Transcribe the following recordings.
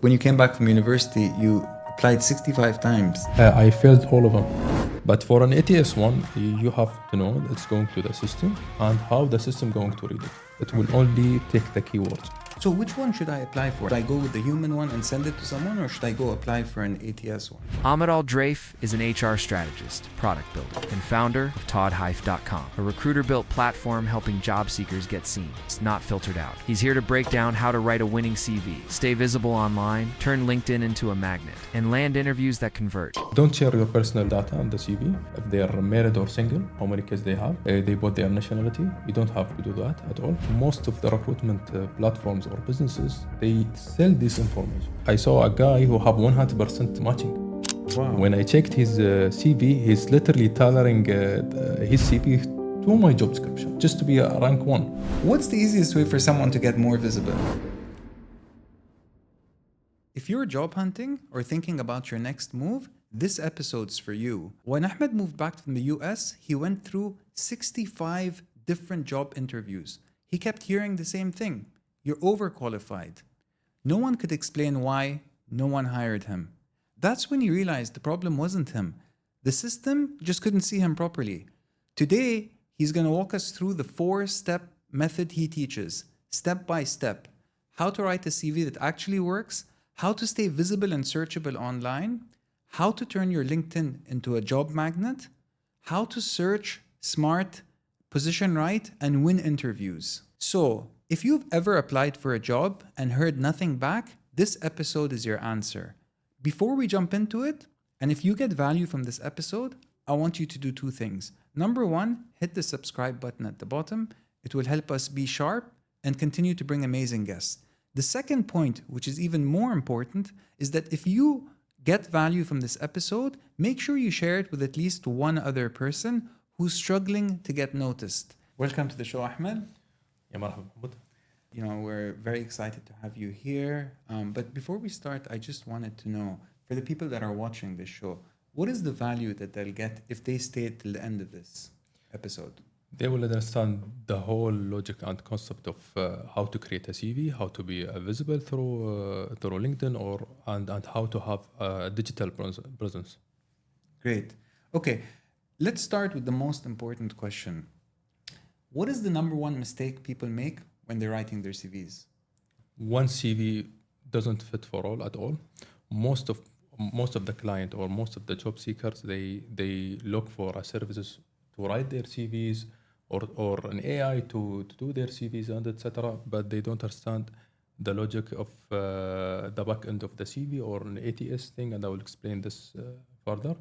When you came back from university, you applied 65 times. I failed all of them. But for an ATS one, you have to know it's going to the system and how the system going to read it. It will only take the keywords. So which one should I apply for? Should I go with the human one and send it to someone, or should I go apply for an ATS one? Ahmed Al Dhraif is an HR strategist, product builder, and founder of ToddHife.com, a recruiter-built platform helping job seekers get seen. It's not filtered out. He's here to break down how to write a winning CV, stay visible online, turn LinkedIn into a magnet, and land interviews that convert. Don't share your personal data on the CV. If they are married or single, how many kids they have, they put their nationality. You don't have to do that at all. Most of the recruitment platforms or businesses, they sell this information. I saw a guy who have 100% matching. Wow. When I checked his CV, he's literally tailoring his CV to my job description, just to be a rank 1. What's the easiest way for someone to get more visible? If you're job hunting or thinking about your next move, this episode's for you. When Ahmed moved back from the US, he went through 65 different job interviews. He kept hearing the same thing. You're overqualified. No one could explain why. No one hired him. That's when he realized the problem wasn't him. The system just couldn't see him properly. Today, he's going to walk us through the 4-step method he teaches, step by step. How to write a CV that actually works, how to stay visible and searchable online, how to turn your LinkedIn into a job magnet, how to search smart, position right, and win interviews. So, if you've ever applied for a job and heard nothing back, this episode is your answer. Before we jump into it, and if you get value from this episode, I want you to do 2 things. Number 1, hit the subscribe button at the bottom. It will help us be sharp and continue to bring amazing guests. The second point, which is even more important, is that if you get value from this episode, make sure you share it with at least one other person who's struggling to get noticed. Welcome to the show, Ahmed. Ya marhaba, Mahmoud. You know, we're very excited to have you here. But before we start, I just wanted to know, for the people that are watching this show, what is the value that they'll get if they stay till the end of this episode? They will understand the whole logic and concept of how to create a CV, how to be visible through LinkedIn, and how to have a digital presence. Great. Okay, let's start with the most important question. What is the number one mistake people make when they're writing their CVs? One CV doesn't fit for all at all. Most of the client or most of the job seekers, they look for a services to write their CVs or an AI to do their CVs and etc. But they don't understand the logic of the back end of the CV or an ATS thing, and I will explain this further.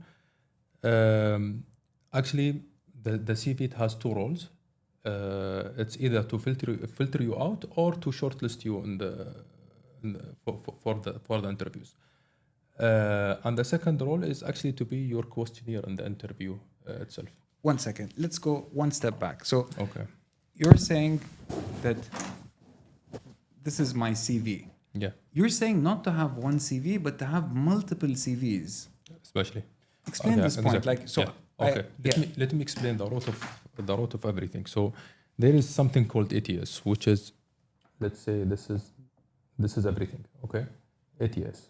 Actually, the CV, it has 2 roles. It's either to filter you out or to shortlist you for the interviews. And the second role is actually to be your questionnaire in the interview itself. 1 second. Let's go one step back. So, Okay. You're saying that this is my CV. Yeah. You're saying not to have one CV, but to have multiple CVs. Especially. Explain Okay, this point. exactly. Like, so. Yeah. Okay. Let me explain the root of everything. So there is something called ATS, which is, let's say this is everything. Okay. ATS.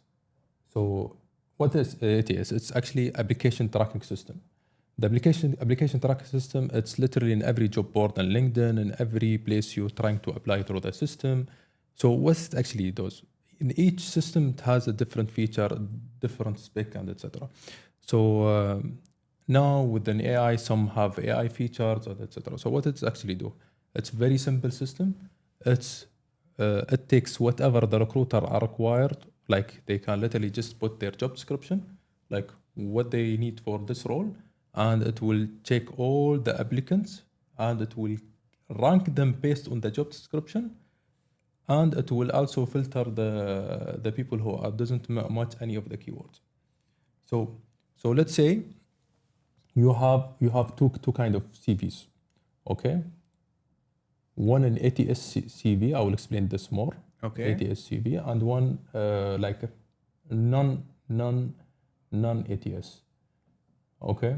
So what is ATS? It's actually application tracking system. The application tracking system, it's literally in every job board on LinkedIn, in every place you're trying to apply through the system. So what it actually does? In each system, it has a different feature, different spec, and etc. So now with an AI, some have AI features, etc. So what it actually do? It's very simple system. It takes whatever the recruiter are required. Like they can literally just put their job description, like what they need for this role, and it will check all the applicants and it will rank them based on the job description, and it will also filter the people who doesn't match any of the keywords. So let's say you have two kind of CVs, okay? One in ATS CV, I will explain this more. Okay. ATS CV, and one like non-ATS. Okay.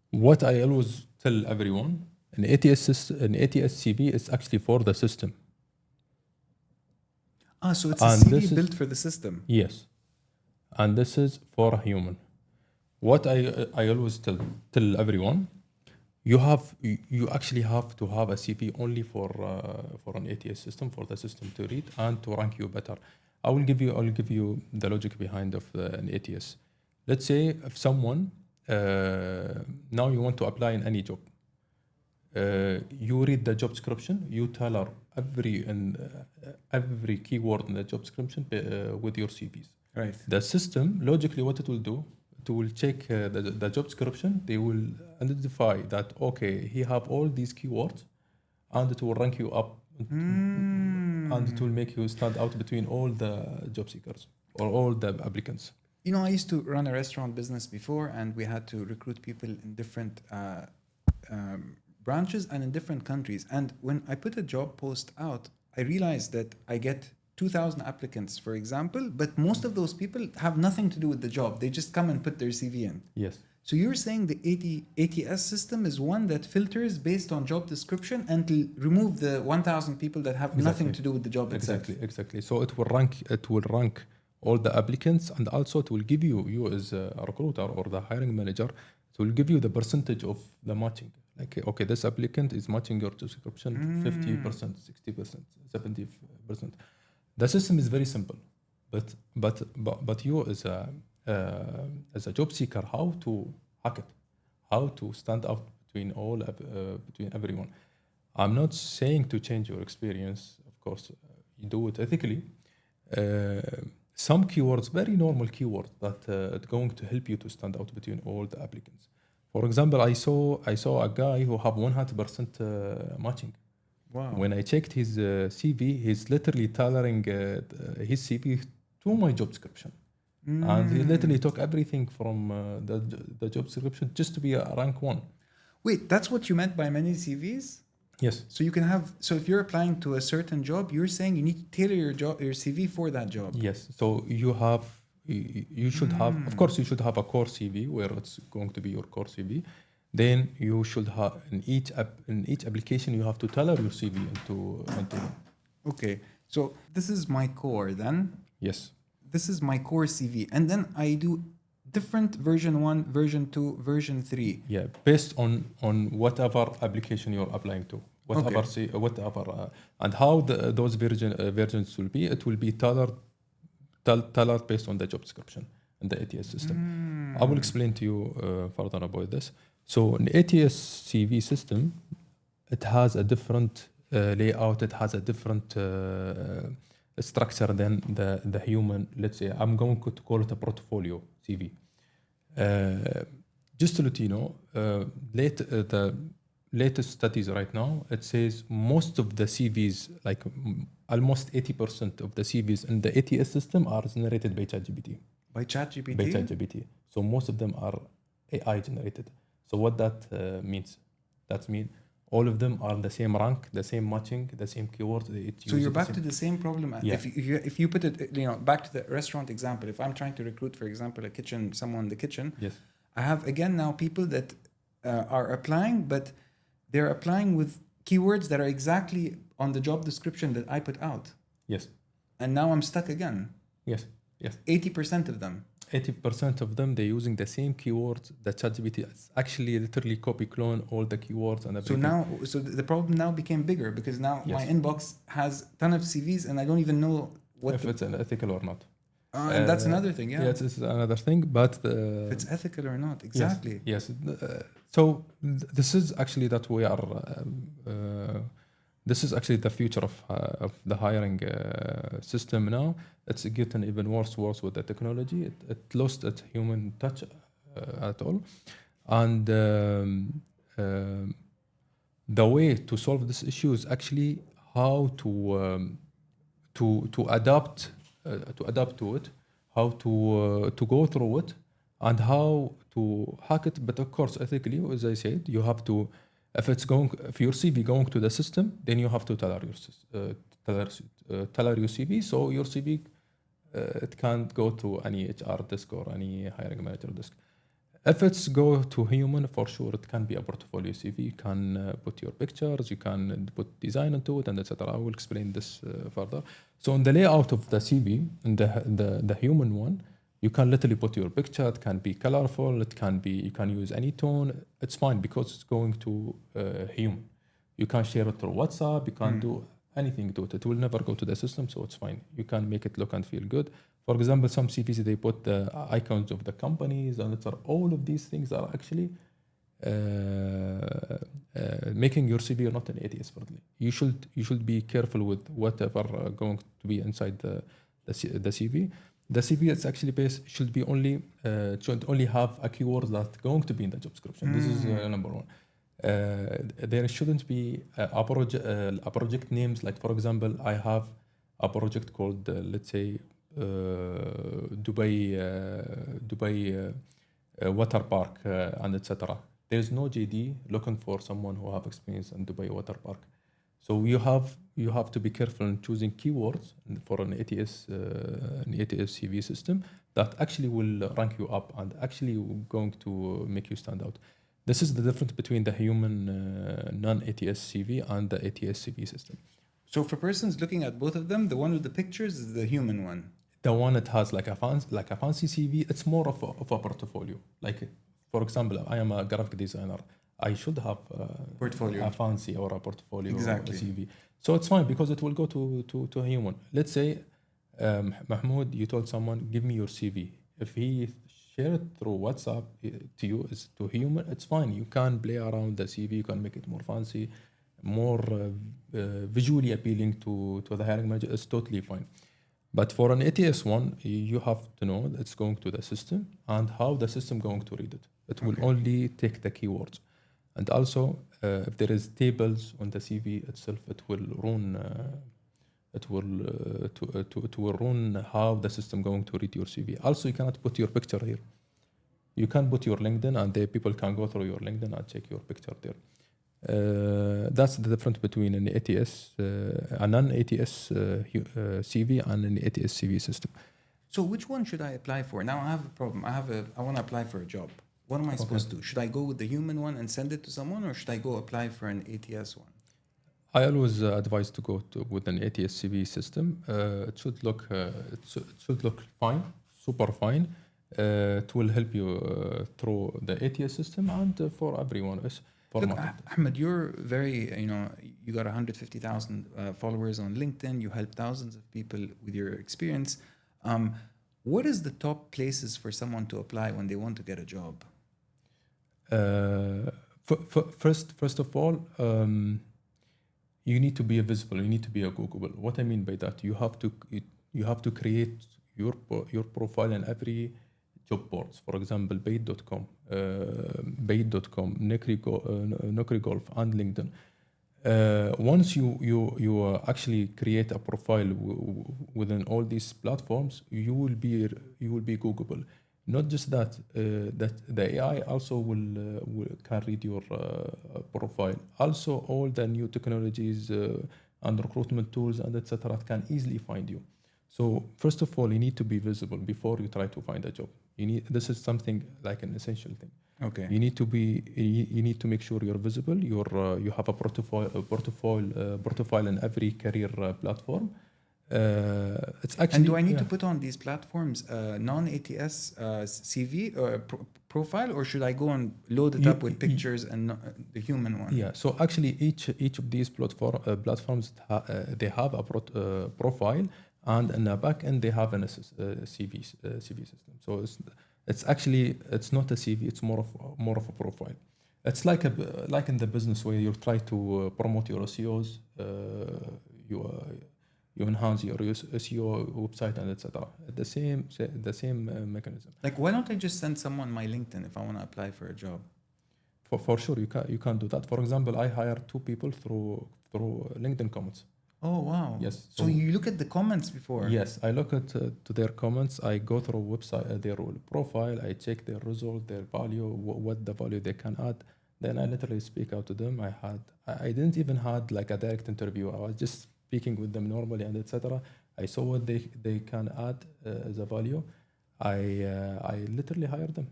What I always tell everyone, an ATS CV is actually for the system. So it's a And CV this is- built for the system. Yes, and this is for a human. What I always tell everyone, you actually have to have a CV only for an ATS system, for the system to read and to rank you better. I'll give you the logic behind of an ATS. Let's say if someone now you want to apply in any job. You read the job description, you tailor every keyword in the job description with your CVs. Right. The system, logically, what it will do, it will check the job description. They will identify that, okay, he have all these keywords, and it will rank you up, and it will make you stand out between all the job seekers or all the applicants. You know, I used to run a restaurant business before, and we had to recruit people in different branches and in different countries. And when I put a job post out, I realized that I get 2,000 applicants, for example, but most of those people have nothing to do with the job. They just come and put their CV in. Yes. So you're saying the ATS system is one that filters based on job description and will remove the 1,000 people that have nothing to do with the job itself. Exactly. So it will rank all the applicants, and also it will give you as a recruiter or the hiring manager, it will give you the percentage of the matching. Like, okay, this applicant is matching your description 50%, 60%, 70%. The system is very simple, but you as a job seeker, how to hack it, how to stand out between everyone. I'm not saying to change your experience. Of course, you do it ethically. Some keywords, very normal keywords that are going to help you to stand out between all the applicants. For example, I saw a guy who have 100% matching. Wow. When I checked his CV, he's literally tailoring his CV to my job description. And he literally took everything from the job description just to be a rank 1. Wait, that's what you meant by many CVs? Yes. So you can have, so if you're applying to a certain job, you're saying you need to tailor your CV for that job. Yes. So you should have, of course, you should have a core CV where it's going to be your core CV. Then you should have in each application you have to tailor your CV into. Okay. So this is my core then. Yes. This is my core CV, and then I do different version 1, version 2, version 3. Yeah, based on whatever application you're applying to, whatever and how those versions will be. It will be tailored based on the job description and the ATS system. I will explain to you further about this. So an ATS CV system, it has a different layout. It has a different structure than the human. Let's say I'm going to call it a portfolio CV. Just to let you know, the latest studies right now, it says most of the CVs, like almost 80% of the CVs in the ATS system are generated by ChatGPT. By ChatGPT? By ChatGPT. So most of them are AI generated. So what that means? That means all of them are the same rank, the same matching, the same keyword. So you're back to the same problem. Yeah. If you put it, back to the restaurant example. If I'm trying to recruit, for example, someone in the kitchen, yes, I have again now people that are applying, but they're applying with keywords that are exactly on the job description that I put out. Yes. And now I'm stuck again. Yes. 80% of them. 80% of them, they're using the same keywords. The ChatGPT is actually literally copy clone all the keywords and everything. So the problem now became bigger because now my inbox has a ton of CVs and I don't even know if it's ethical or not. And that's another thing, yeah. Yes, it's another thing, but if it's ethical or not, exactly. Yes. So this is actually that we are. This is actually the future of the hiring system now. It's getting even worse with the technology. It lost its human touch at all, and the way to solve this issue is actually how to adapt to it, how to go through it, and how to hack it. But of course, ethically, as I said, you have to. If your CV going to the system, then you have to tailor your CV. So your CV it can't go to any HR desk or any hiring manager desk. If it's go to human, for sure, it can be a portfolio CV. You can put your pictures, you can put design into it, and etc. I will explain this further. So in the layout of the CV, in the human one, you can literally put your picture. It can be colorful. It can be, you can use any tone. It's fine because it's going to human. You can share it through WhatsApp. You can do anything to it. It will never go to the system, so it's fine. You can make it look and feel good. For example, some CVs, they put the icons of the companies, and all of these things are actually making your CV not an ATS friendly. You should be careful with whatever going to be inside the CV. The CV is actually should only have a keyword that's going to be in the job description. This is number one. There shouldn't be a project names, like for example, I have a project called let's say Dubai water park and etc. There's no JD looking for someone who have experience in Dubai water park. So you have to be careful in choosing keywords for an ATS CV system that actually will rank you up and actually going to make you stand out. This is the difference between the human non-ATS CV and the ATS CV system. So for persons looking at both of them, the one with the pictures is the human one. The one that has like a fancy CV, it's more of a portfolio. Like, for example, I am a graphic designer. I should have Portfolio. a fancy or a portfolio Exactly. CV. So it's fine because it will go to a human. Let's say, Mahmoud, you told someone, give me your CV. If he share it through WhatsApp to you, it's to human, it's fine. You can play around the CV, you can make it more fancy, more visually appealing to the hiring manager. It's totally fine. But for an ATS one, you have to know that it's going to the system and how the system going to read it. It will only take the keywords. And also, if there is tables on the CV itself, it will run. It will run how the system going to read your CV. Also, you cannot put your picture here. You can put your LinkedIn, and the people can go through your LinkedIn and check your picture there. That's the difference between an ATS, a non-ATS CV and an ATS CV system. So which one should I apply for? Now I have a problem. I want to apply for a job. What am I supposed to do? Should I go with the human one and send it to someone, or should I go apply for an ATS one? I always advise to go with an ATS CV system. It should look fine, super fine. It will help you through the ATS system and for everyone else. Look, Ahmed, you're very, you got 150,000 followers on LinkedIn. You help thousands of people with your experience. What is the top places for someone to apply when they want to get a job? First of all, you need to be visible. You need to be a Googleable. What I mean by that, you have to create your profile in every job boards. For example, Bait.com, Nokri Golf, and LinkedIn. Once you actually create a profile within all these platforms, you will be Googleable. Not just that, that the AI also will can read your profile. Also, all the new technologies and recruitment tools and etc. can easily find you. So first of all, you need to be visible before you try to find a job. This is something like an essential thing. Okay. You need to make sure you're visible. You have a profile in every career platform. It's actually. And do I need to put on these platforms non-ATS CV or profile, or should I go and load it up with pictures and the human one? Yeah. So actually, each of these platforms they have a profile, and in the back end they have an CV system. So it's not a CV. It's more of a profile. It's like in the business where you try to promote your SEOs. You enhance your SEO website and etc. The same mechanism. Like, why don't I just send someone my LinkedIn if I want to apply for a job? For sure, you can do that. For example, I hired 2 people through LinkedIn comments. Oh wow! Yes. So you look at the comments before? Yes, I look at to their comments. I go through website, their profile. I check their result, their value, what the value they can add. Then I literally speak out to them. I didn't even had like a direct interview. I was just speaking with them normally and etc. I saw what they can add as a value. I literally hired them.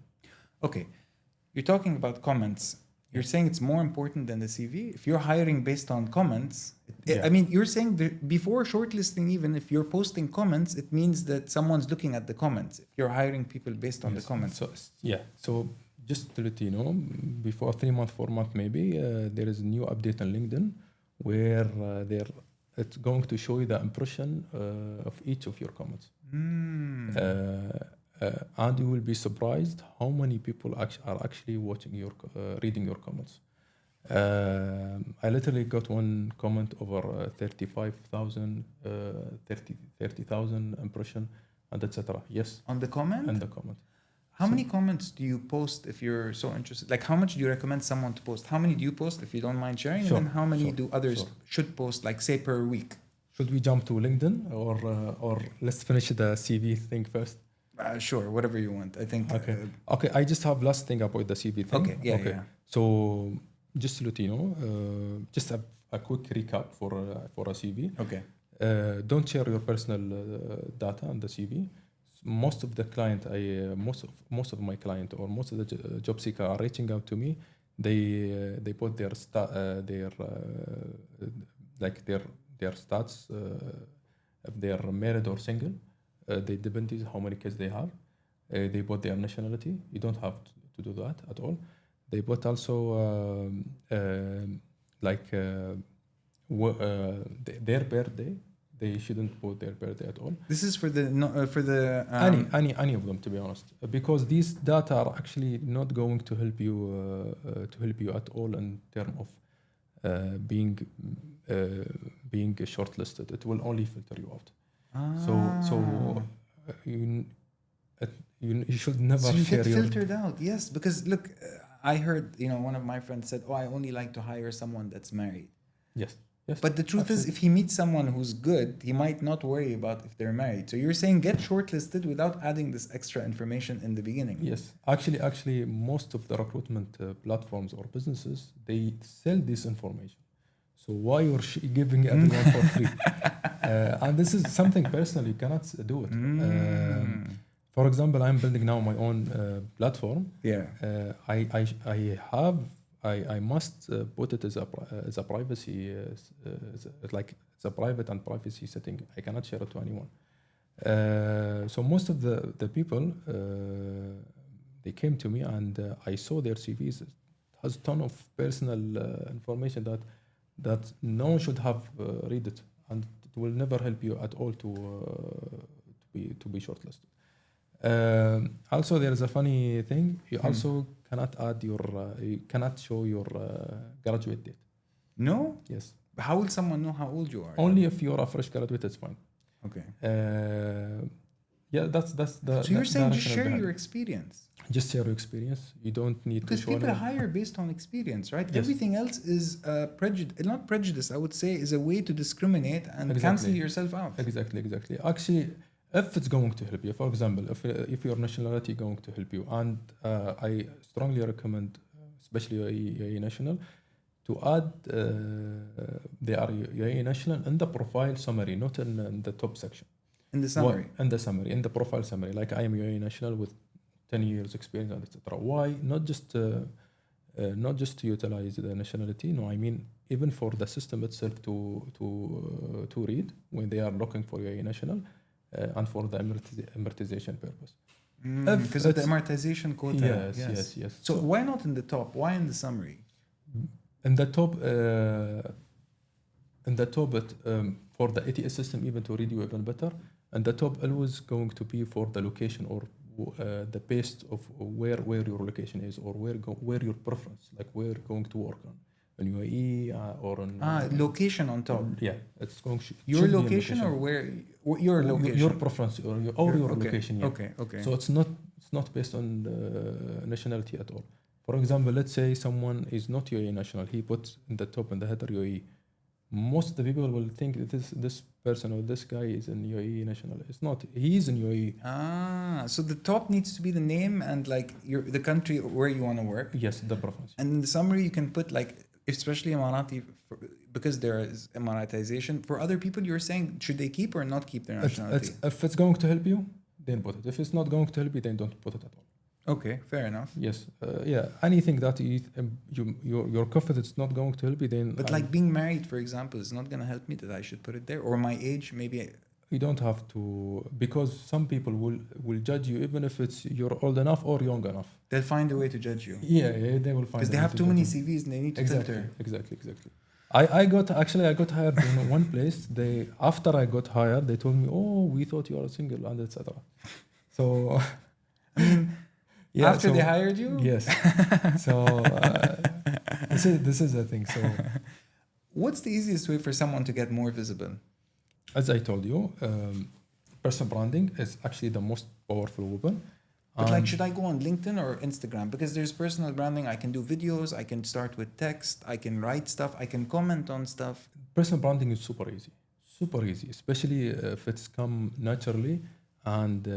Okay, you're talking about comments. You're saying it's more important than the CV. If you're hiring based on comments, Yeah. I mean, you're saying that before shortlisting, even if you're posting comments, it means that someone's looking at the comments. If you're hiring people based on the comments. So yeah. So just to let you know, before 3 months, 4 months maybe, there is a new update on LinkedIn where it's going to show you the impression of each of your comments. And you will be surprised how many people are actually watching reading your comments. I literally got one comment over 35,000, 30,000 impression, and etc. Yes. On the comment? And the comment. How many comments do you post if you're so interested? Like, how much do you recommend someone to post? How many do you post if you don't mind sharing? Sure, And then how many sure, do others sure. should post, like, say, per week? Should we jump to LinkedIn or let's finish the CV thing first? Sure, whatever you want. I think. Okay. Okay. I just have last thing about the CV thing. Okay. Yeah. Yeah. So just to let you know, just a quick recap for a CV. Okay. Don't share your personal data on the CV. Most of the client, most of my client or most of the job seeker are reaching out to me. They put their their stats, if they are married or single. They depend on how many kids they have. They put their nationality. You don't have to do that at all. They put also their birthday. They shouldn't put their birthday at all. This is for the any of them, to be honest, because these data are actually not going to help you at all in terms of being shortlisted. It will only filter you out. So you should never so you share get your filtered out. Yes, because look, I heard one of my friends said, "Oh, I only like to hire someone that's married." Yes. But the truth is, if he meets someone who's good, he might not worry about if they're married. So you're saying get shortlisted without adding this extra information in the beginning. Yes, actually, most of the recruitment platforms or businesses, they sell this information. So why you're giving everyone for free? And this is something personal, you cannot do it. For example, I'm building now my own platform. Yeah. I must put it as a privacy, it's a private and privacy setting. I cannot share it to anyone. So most of the people, they came to me and I saw their CVs. It has a ton of personal information that no one should have read it, and it will never help you at all to be shortlisted. Also, there is a funny thing. You also cannot add you cannot show your graduate date. No? Yes. How will someone know how old you are? Only if you're a fresh graduate, it's fine. Okay. Yeah, that's the. So you're saying just share behind. your experience. Just share your experience. You don't need because to show people anyone. hire based on experience, right? Yes. Everything else is not prejudice. I would say is a way to discriminate and cancel yourself out. Exactly. Actually, if it's going to help you, for example, if your nationality is going to help you, and I strongly recommend, especially UAE national, to add they are UAE national in the profile summary, not in the top section. In the summary. In the profile summary, like I am UAE national with 10 years experience, and etc. Why not just to utilize the nationality? No, I mean even for the system itself to read when they are looking for UAE national. And for the amortization purpose. Because of the amortization quota. Yes. So why not in the top? Why in the summary? In the top, for the ATS system, even to read you even better, and the top always going to be for the location or the base of where your location is, or where your preference, like where you're going to work on. In UAE or in location on top. Yeah, it's going your location or where your location. Your preference or your location. Yeah. Okay. So it's not based on nationality at all. For example, let's say someone is not UAE national. He puts in the top in the header UAE. Most of the people will think that this person or this guy is in UAE national. It's not. He is in UAE. So the top needs to be the name and like the country where you want to work. Yes, the preference. And in the summary, you can put like, especially Emirati, because there is Emiratization. For other people, you're saying, should they keep or not keep their nationality? If it's going to help you, then put it. If it's not going to help you, then don't put it at all. Okay, fair enough. Yes, yeah. Anything that your confidence is not going to help you, then But like being married, for example, is not going to help me that I should put it there. Or my age, maybe. you don't have to, because some people will judge you even if it's you're old enough or young enough. They'll find a way to judge you. Yeah, they will find. Because they have too many CVs and they need to filter. Exactly. I got hired in one place. After I got hired, they told me, "Oh, we thought you are single," and etc. So, I mean, yeah. After they hired you? Yes. So this is the thing. So, what's the easiest way for someone to get more visible? as I told you, personal branding is actually the most powerful weapon. But like, should I go on LinkedIn or Instagram? Because there's personal branding. I can do videos. I can start with text. I can write stuff. I can comment on stuff. Personal branding is super easy, especially if it's come naturally and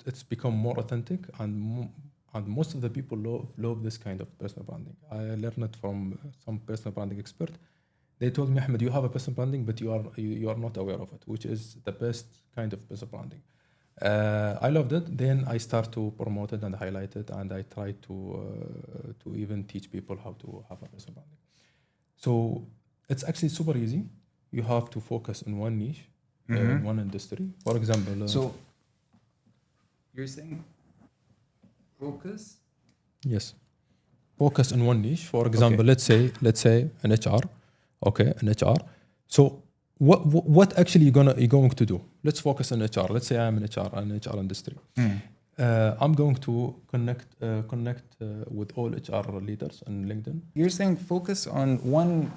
it's become more authentic. And most of the people love this kind of personal branding. I learned it from some personal branding expert. They told me, Ahmed, you have a personal branding, but you are not aware of it, which is the best kind of personal branding. I loved it. Then I start to promote it and highlight it, and I try to even teach people how to have a personal branding. So it's actually super easy. You have to focus on one niche, one industry. For example, so you're saying focus? Yes, focus on one niche. For example, let's say an HR. Okay, an HR. So what actually you're going to do? Let's focus on HR. Let's say I'm an HR industry. I'm going to connect with all HR leaders on LinkedIn. You're saying focus on one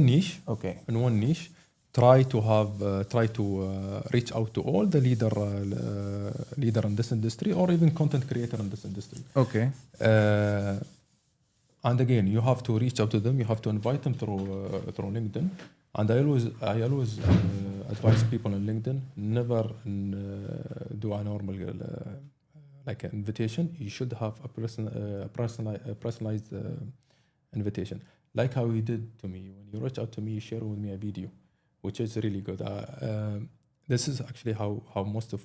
niche. Okay. In one niche, try to reach out to all the leader in this industry, or even content creator in this industry. Okay. And again, you have to reach out to them. You have to invite them through LinkedIn. And I always advise people on LinkedIn, never do a normal like an invitation. You should have a personalized invitation, like how you did to me. When you reach out to me, you share with me a video, which is really good. This is actually how most of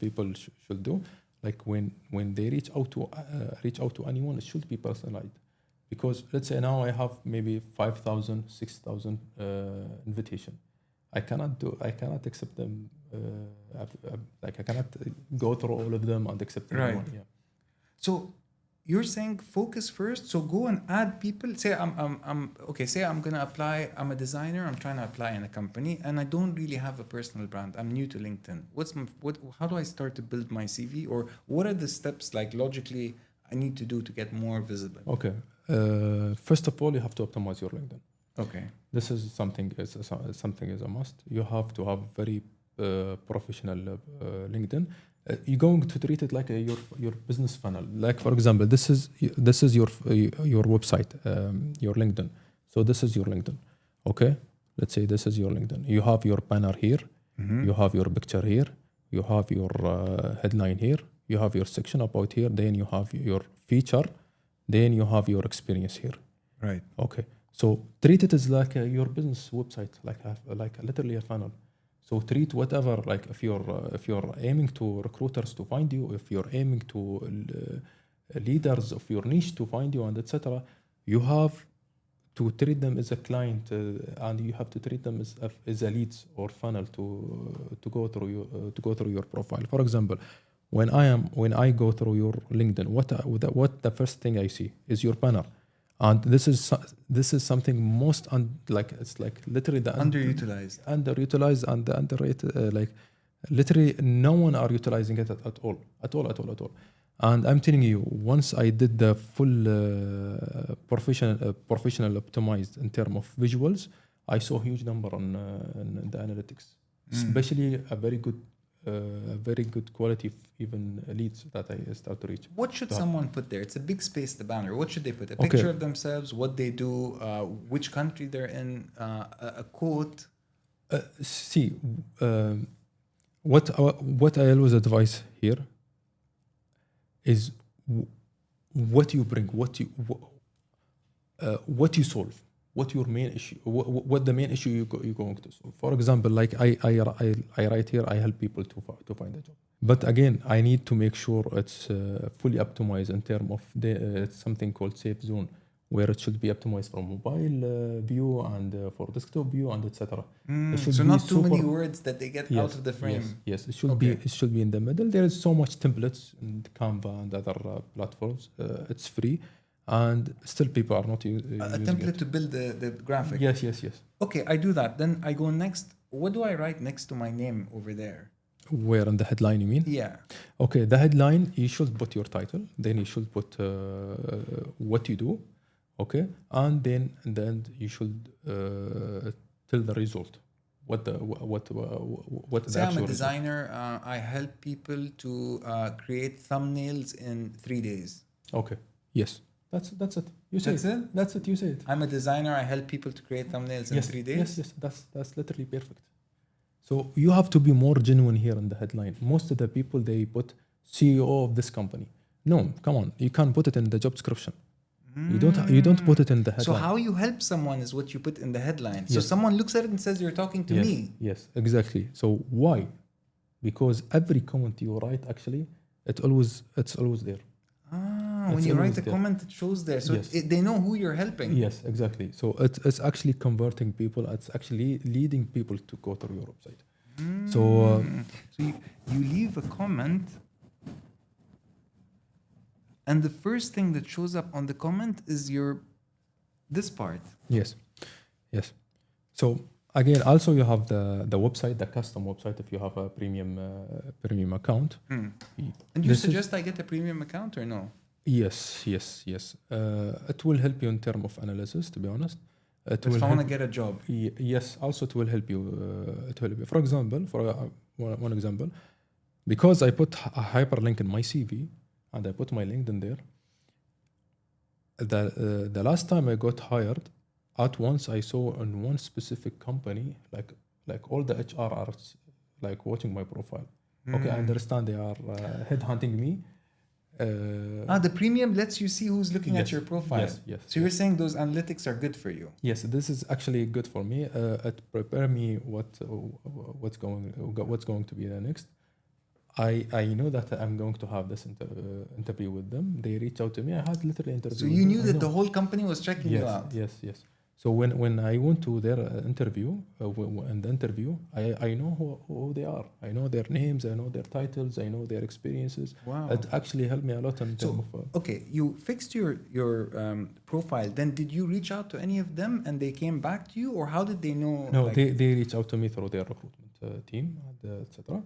people should do. Like when they reach out to anyone, it should be personalized. Because let's say now I have maybe 5,000, 6,000 invitation. I cannot accept them. Like I cannot go through all of them and accept them. Right. Yeah. So you're saying focus first. So go and add people. Say Say I'm gonna apply. I'm a designer. I'm trying to apply in a company, and I don't really have a personal brand. I'm new to LinkedIn. How do I start to build my CV? Or what are the steps like logically I need to do to get more visible? Okay. First of all, you have to optimize your LinkedIn. Okay. This is something is a must. You have to have very professional LinkedIn. You're going to treat it like your business funnel. Like for example, this is your website, your LinkedIn. So this is your LinkedIn. Okay, let's say this is your LinkedIn. You have your banner here. You have your picture here. You have your headline here. You have your section about here. Then you have your feature. Then you have your experience here. Right. Okay. So treat it as like your business website, like literally a funnel. So treat whatever, like if you're aiming to recruiters to find you, if you're aiming to leaders of your niche to find you, and etc. You have to treat them as a client, and you have to treat them as a leads or funnel to go through your profile. For example, when I go through your LinkedIn, what the first thing I see is your banner. And this is something most it's like literally the underutilized and underrated. Like literally, no one are utilizing it at all. And I'm telling you, once I did the full professional optimized in terms of visuals, I saw a huge number on the analytics, especially a very good quality even leads that I start to reach. What should someone put there? It's a big space, the banner. What should they put? A picture of themselves, what they do, which country they're in, a quote. What I always advise here is what you bring, what you solve. what your main issue, what the main issue you're going to solve. For example, like I write here, I help people to find a job. But again, I need to make sure it's fully optimized in terms of it's something called safe zone, where it should be optimized from mobile view and for desktop view and etc. So not too many words that they get out of the frame. Yes, it should be in the middle. There is so much templates in Canva and other platforms. It's free, and still people are not using a template to build the graphic. Yes. Okay, I do that. Then I go next. What do I write next to my name over there? Where in the headline you mean? Yeah. Okay, the headline, you should put your title. Then you should put what you do. Okay, and then you should tell the result. What Say I'm a designer. I help people to create thumbnails in 3 days. Okay. Yes. That's it. You say that's it. That's it. You say it. I'm a designer. I help people to create thumbnails in 3 days. Yes. That's literally perfect. So you have to be more genuine here in the headline. Most of the people, they put CEO of this company. No, come on. You can't put it in the job description. You don't put it in the headline. So how you help someone is what you put in the headline. So someone looks at it and says, you're talking to me. Yes, exactly. So why? Because every comment you write, actually, it's always there. When you write a comment, it shows there. So they know who you're helping. Yes, exactly. So it's actually converting people. It's actually leading people to go to your website. So you leave a comment, and the first thing that shows up on the comment is this part. Yes. So again, also you have the website, the custom website. If you have a premium account, and you suggest I get a premium account or no? Yes. It will help you in terms of analysis. To be honest, if I want to get a job. Yes. Also, it will help you. For example, one example, because I put a hyperlink in my CV and I put my LinkedIn there. The last time I got hired, at once I saw in one specific company, like all the HR are like watching my profile. Okay, I understand they are headhunting me. The premium lets you see who's looking at your profile. Yes. So you're saying those analytics are good for you? Yes, this is actually good for me. It prepare me what's going to be the next. I know that I'm going to have this interview with them. They reach out to me. I had literally interview. So you knew that the whole company was checking you out? Yes. So when I went to their interview, I know who they are. I know their names. I know their titles. I know their experiences. Wow. It actually helped me a lot in terms of. Okay, you fixed your profile. Then did you reach out to any of them and they came back to you, or how did they know? No, they reached out to me through their recruitment team, etc.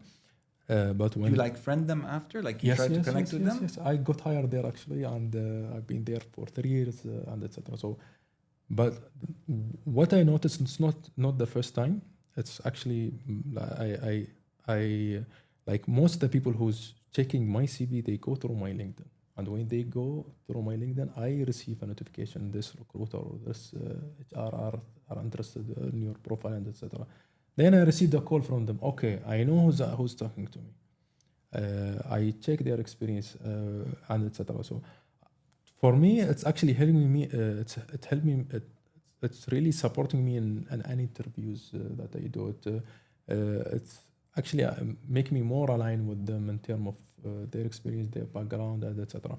But when you friend them after, you tried to connect with them. Yes, I got hired there actually, and I've been there for 3 years and etc. So. But what I noticed, it's not the first time. It's actually I like most of the people who's checking my CV, they go through my LinkedIn, and when they go through my LinkedIn, I receive a notification: this recruiter or this HR are interested in your profile and etc. Then I received a call from them. Okay, I know who's talking to me. I check their experience and etc. So. For me, it's actually helping me. It helped me. It's really supporting me in any interviews that I do. It's actually making me more aligned with them in terms of their experience, their background, and etc.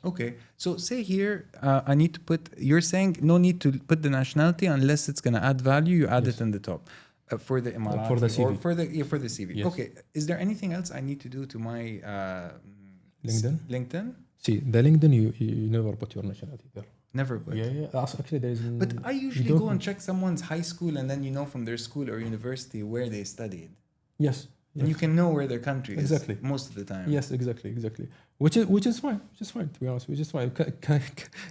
Okay, so say here, I need to put. You're saying no need to put the nationality unless it's going to add value. You add it in the top for the Emirati for the CV. Or for the CV. Yes. Okay, is there anything else I need to do to my LinkedIn? See, the LinkedIn, you never put your nationality there. Never put. Yeah. Actually, there is. But I usually go and check someone's high school, and then from their school or university where they studied. Yes. And you can know where their country is. Exactly. Most of the time. Yes, exactly. Which is fine. To be honest, which is fine.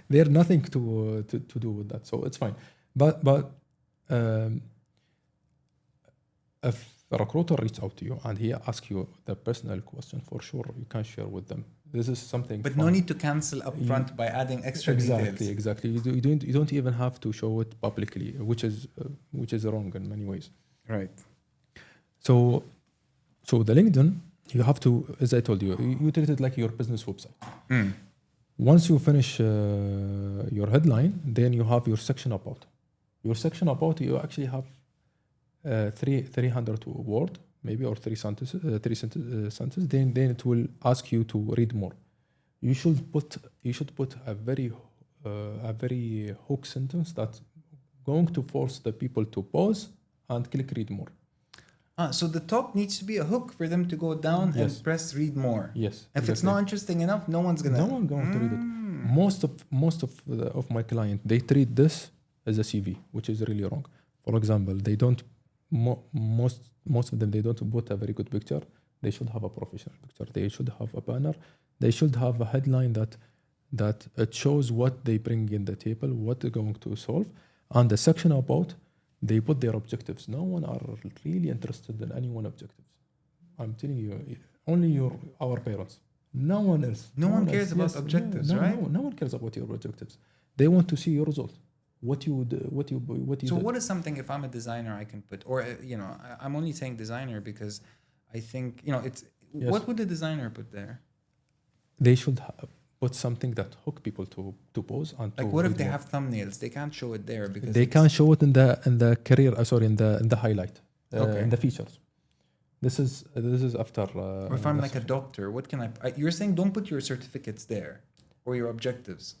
There's nothing to do with that, so it's fine. But if a recruiter reaches out to you and he asks you the personal question, for sure you can share with them. This is something. But no need to cancel up front by adding extra details. Exactly. You don't even have to show it publicly, which is wrong in many ways. Right. So the LinkedIn, you have to, as I told you treat it like your business website. Once you finish your headline, then you have your section about. Your section about, you actually have 300 word maybe, or three sentences. Then it will ask you to read more. You should put a very hook sentence that's going to force the people to pause and click read more. So the top needs to be a hook for them to go down Yes. and press read more. Yes. If it's not interesting enough, no one's going to read it. Most of my clients, they treat this as a CV, which is really wrong. For example, they don't most of them, they don't put a very good picture. They should have a professional picture. They should have a banner. They should have a headline that it shows what they bring in the table, what they're going to solve. And the section about, they put their objectives. No one are really interested in anyone's objectives. I'm telling you, only our parents. No one else. No one cares about objectives, right? No one cares about your objectives. They want to see your result. What you So what is something, if I'm a designer, I can put, or I'm only saying designer because I think it's what would the designer put there? They should put something that hook people to pause and like. What if they have thumbnails? They can't show it there because they can't show it in the career. In the highlight, in the features. This is after. Or if I'm like a doctor, what can I? You're saying don't put your certificates there or your objectives.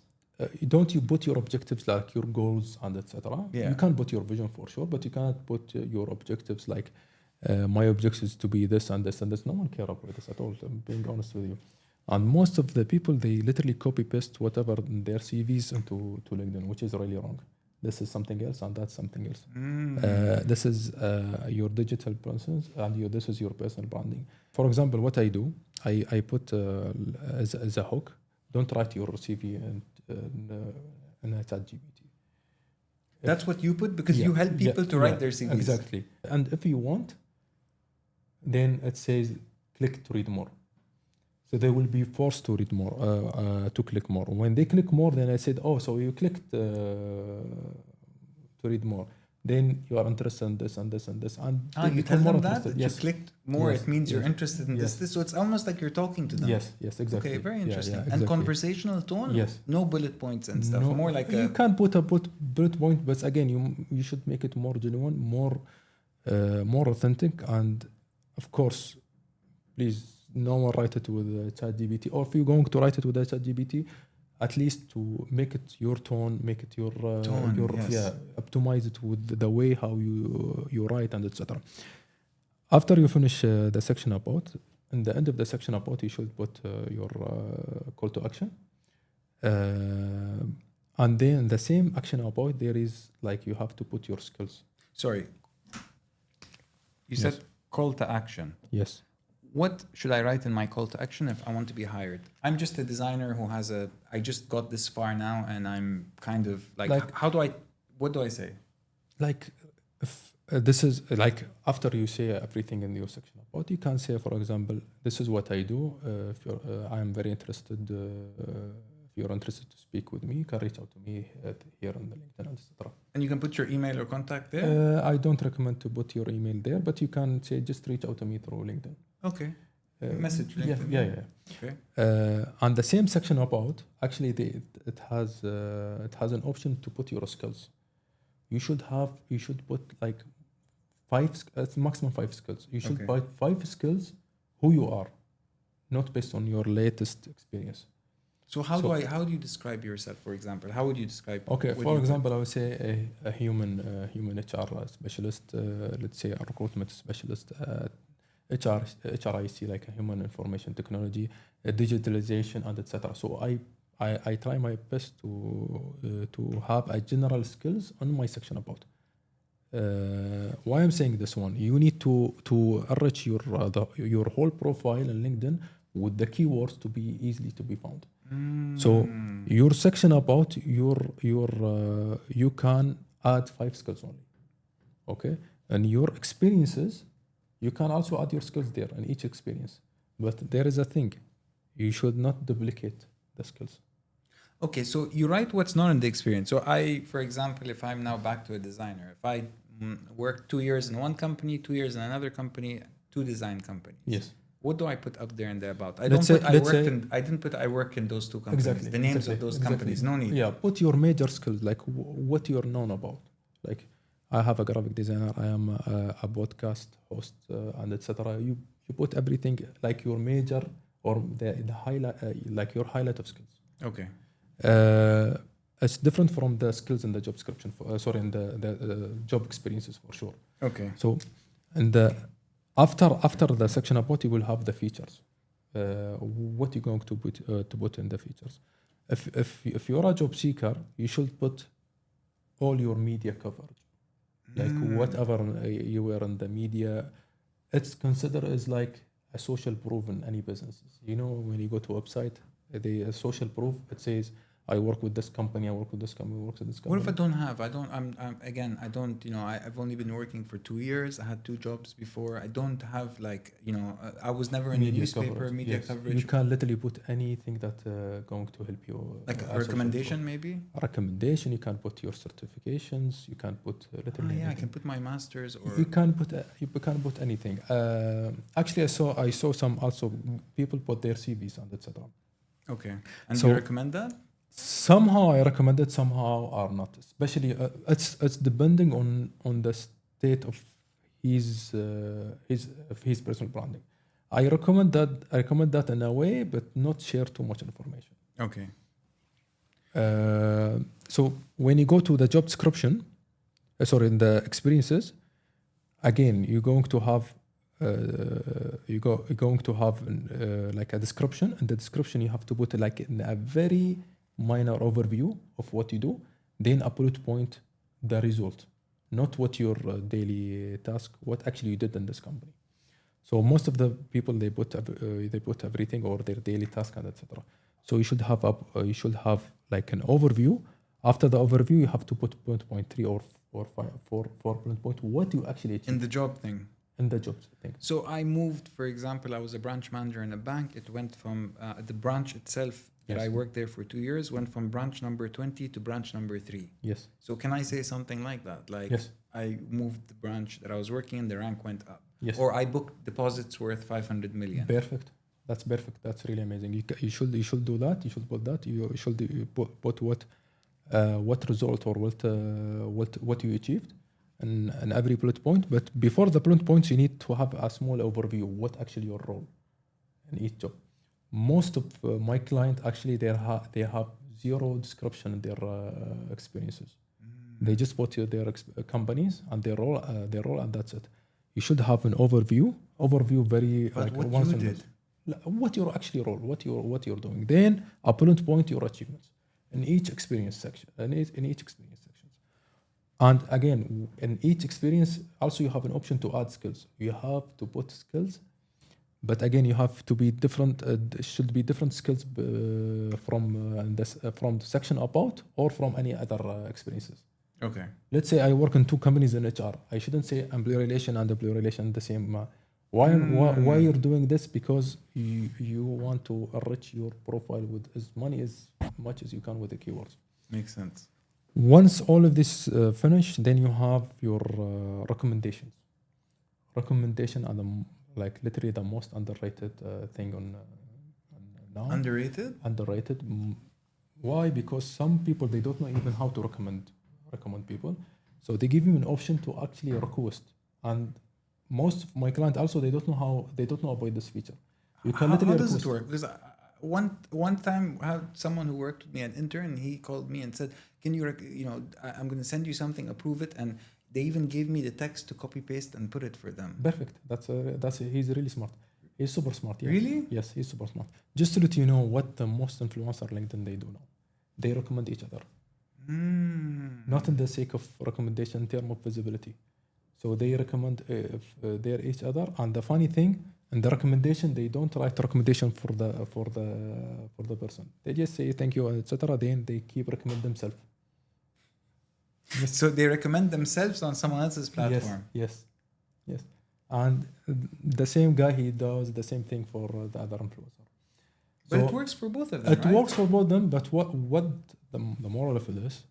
Don't you put your objectives like your goals and etc. Yeah. You can put your vision for sure, but you cannot put your objectives like my objectives to be this and this and this. No one cares about this at all. I'm being honest with you. And most of the people, they literally copy paste whatever in their CVs into LinkedIn, which is really wrong. This is something else and that's something else. This is your digital presence and this is your personal branding. For example, what I do, I put as a hook, don't write your CV in a ChatGPT. That's what you put because you help people to write their CVs. Exactly. And if you want, then it says click to read more. So they will be forced to read more, to click more. When they click more, then I said, so you clicked to read more. Then you are interested in this and this and this. And you tell them that yes. You clicked more, it means you're interested in this. So it's almost like you're talking to them. Yes, exactly. Okay, very interesting. Yeah, exactly. And conversational tone? Yes. No bullet points and stuff. No, more like you can't put a bullet point, but again, you should make it more genuine, more authentic. And of course, please, no one write it with ChatGPT. Or if you're going to write it with ChatGPT, at least to make it your tone, make it your tone, optimize it with the way how you write and etc. After you finish the section about, in the end of the section about, you should put your call to action. And then the same action about, there is like you have to put your skills. Sorry. You said call to action. Yes. What should I write in my call to action if I want to be hired? I'm just a designer who I just got this far now and I'm kind of like what do I say? Like, if this is like after you say everything in your section about, you can say, for example, this is what I do. I am very interested. If you're interested to speak with me, you can reach out to me here on the LinkedIn, etc. And you can put your email or contact there? I don't recommend to put your email there, but you can say just reach out to me through LinkedIn. Okay. Message LinkedIn. Yeah. Okay. And the same section about, actually, it has an option to put your skills. You should put like maximum 5 skills. You should put 5 skills who you are, not based on your latest experience. So how do you describe yourself, for example? How would you describe? Okay, for example, I would say a human HR specialist, let's say a recruitment specialist, HRIC, like a human information technology, digitalization, and etc. So I try my best to have a general skills on my section about. Why I'm saying this one? You need to enrich your whole profile on LinkedIn with the keywords to be easily to be found. So your section about you can add 5 skills only. Okay, and your experiences, you can also add your skills there in each experience. But there is a thing, you should not duplicate the skills. Okay, so you write what's not in the experience. So for example, if I'm now back to a designer, if I work 2 years in one company, 2 years in another company, 2 design companies. Yes. What do I put up there in the about? I didn't put I work in those 2 companies. Exactly. The names of those companies. No need. Yeah, put your major skills, like what you're known about. Like I have a graphic designer, I am a podcast host, and etc. You put everything like your major or the highlight, like your highlight of skills. Okay. It's different from the skills in the job description. In the job experiences for sure. Okay. So, and after the section about, you will have the features. What you're going to put in the features. If you're a job seeker, you should put all your media coverage, like whatever you were in the media. It's considered as like a social proof in any businesses. You know, when you go to a website, the social proof, it says, I work with this company, I work with this company, I work with this company. What if I don't have? I don't, you know, I've only been working for 2 years. I had 2 jobs before. I don't have like, you know, I was never in the newspaper, media coverage. You can literally put anything that going to help you. Like a recommendation maybe? A recommendation, you can put your certifications, you can put literally anything. I can put my masters or... You can put anything. Actually, I saw some also people put their CVs and etc. Okay. And do you recommend that? Somehow I recommend it, somehow or not. Especially it's depending on the state of his personal branding. I recommend that in a way, but not share too much information. Okay. So when you go to the job description, in the experiences, again you're going to have like a description. In the description, you have to put like in a very minor overview of what you do, then a bullet point, the result, not what your daily task, what actually you did in this company. So most of the people they put everything or their daily task and etc. So you should have like an overview. After the overview, you have to put point 3 or 4 bullet point what you actually achieved in the job thing. In the job thing. So I moved, for example, I was a branch manager in a bank. It went from the branch itself. That I worked there for 2 years, went from branch number 20 to branch number 3. Yes. So can I say something like that? Like I moved the branch that I was working in, the rank went up. Yes. Or I booked deposits worth 500 million. Perfect. That's perfect. That's really amazing. You should do that. You should put that. You should put what result or what you achieved in every bullet point. But before the bullet points, you need to have a small overview. What actually your role in each job. Most of my clients actually they have zero description in their experiences. They just put their companies and their role and that's it. You should have an overview very but like what once you did. What your actually role, what you're doing. Then a bullet point your achievements in each experience section. In each experience sections. And again, in each experience also you have an option to add skills. You have to put skills. But again, you have to be different. Should be different skills from the section about or from any other experiences. Okay. Let's say I work in 2 companies in HR. I shouldn't say employee relation and employee relation the same. Why you're doing this? Because you want to enrich your profile with as much as you can with the keywords. Makes sense. Once all of this finished, then you have your recommendations. Recommendation are like literally the most underrated thing on now. Underrated. Why? Because some people they don't know even how to recommend people. So they give you an option to actually request. And most of my clients also they don't know about this feature. You can how literally does request. it work? Because one time I had someone who worked with me, an intern, he called me and said, "Can you I'm going to send you something, approve it," and they even gave me the text to copy paste and put it for them. Perfect. He's really smart. He's super smart. Yeah. Really? Yes, he's super smart. Just to let you know what the most influencer LinkedIn they do now. They recommend each other. Not in the sake of recommendation in terms of visibility. So they recommend their each other. And the funny thing, in the recommendation, they don't write recommendation for the person. They just say thank you, etc. Then they keep recommend themselves. So they recommend themselves on someone else's platform. Yes. And the same guy, he does the same thing for the other influencer. But it works for both of them, It works for both of them, but what the moral of this,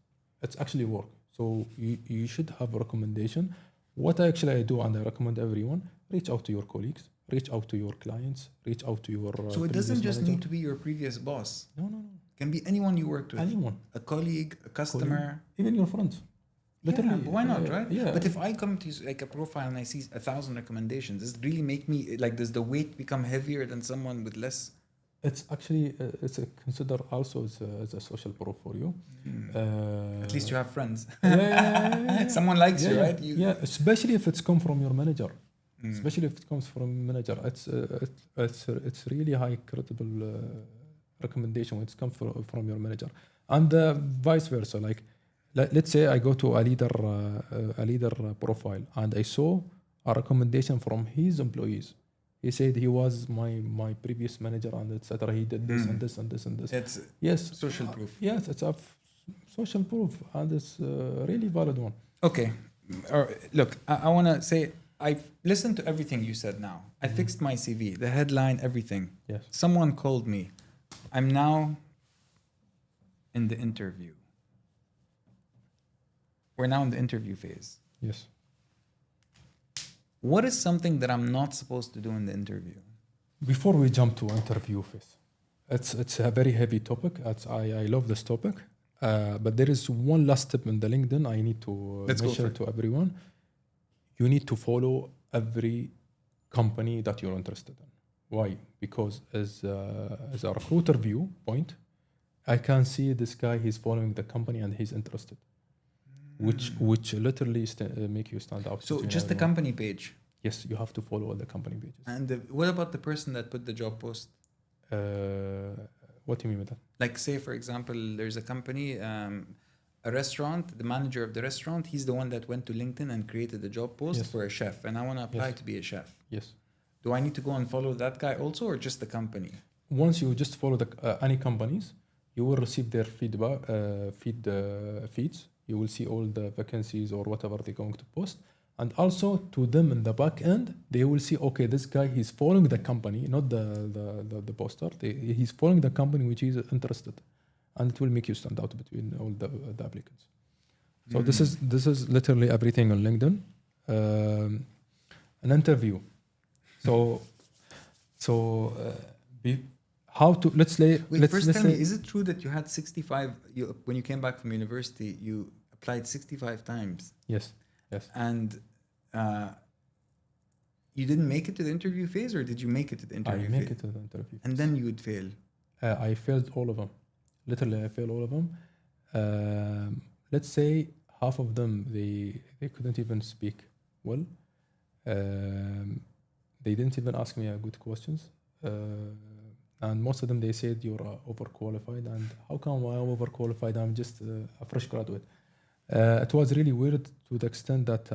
it's actually work. So you should have a recommendation. What I do, and I recommend everyone, reach out to your colleagues, reach out to your clients, reach out to your So it doesn't just need to be your previous boss. No. It can be anyone you worked with. Anyone. A colleague, a customer. Even your friends. Literally, but why not, right? Yeah. But if I come to like a profile and I see 1,000 recommendations, does it really make me like? Does the weight become heavier than someone with less? It's actually considered also as a social proof for you. At least you have friends. Yeah. Someone likes you, Yeah. right? Yeah, especially if it's come from your manager. Mm. Especially if it comes from manager, it's really high credible recommendation when it comes from your manager, and vice versa. Like, let's say I go to a leader profile, and I saw a recommendation from his employees. He said he was my previous manager, and etc. He did this and this and this and this. It's Yes, social proof. Yes, it's a social proof, and it's a really valid one. Okay. Look, I want to say I've listened to everything you said now. I fixed my CV, the headline, everything. Yes. Someone called me. I'm now in the interview. We're now in the interview phase. Yes. What is something that I'm not supposed to do in the interview? Before we jump to interview phase, it's a very heavy topic. I love this topic, but there is one last tip in the LinkedIn I need to mention to everyone. You need to follow every company that you're interested in. Why? Because as a recruiter viewpoint, I can see this guy, he's following the company and he's interested, which literally make you stand out. So just the company page. Yes, you have to follow all the company pages. And what about the person that put the job post? What do you mean with that? Like, say, for example, there's a company, a restaurant, the manager of the restaurant, he's the one that went to LinkedIn and created a job post for a chef, and I want to apply to be a chef. Yes. Do I need to go and follow that guy also, or just the company? Once you just follow any companies, you will receive their feeds. You will see all the vacancies or whatever they're going to post. And also to them in the back end, they will see, okay, this guy, he's following the company, not the poster. He's following the company which he's interested. And it will make you stand out between all the applicants. So this is literally everything on LinkedIn. An interview. How to let's say. Wait, first tell me, is it true that you had 65? When you came back from university, you applied 65 times. Yes. And you didn't make it to the interview phase, or did you make it to the interview phase? I make it to the interview. And then you would fail. I failed all of them. Literally, I failed all of them. Let's say half of them they couldn't even speak well. They didn't even ask me good questions. And most of them, they said you're overqualified. And how come I'm overqualified? I'm just a fresh graduate. It was really weird to the extent that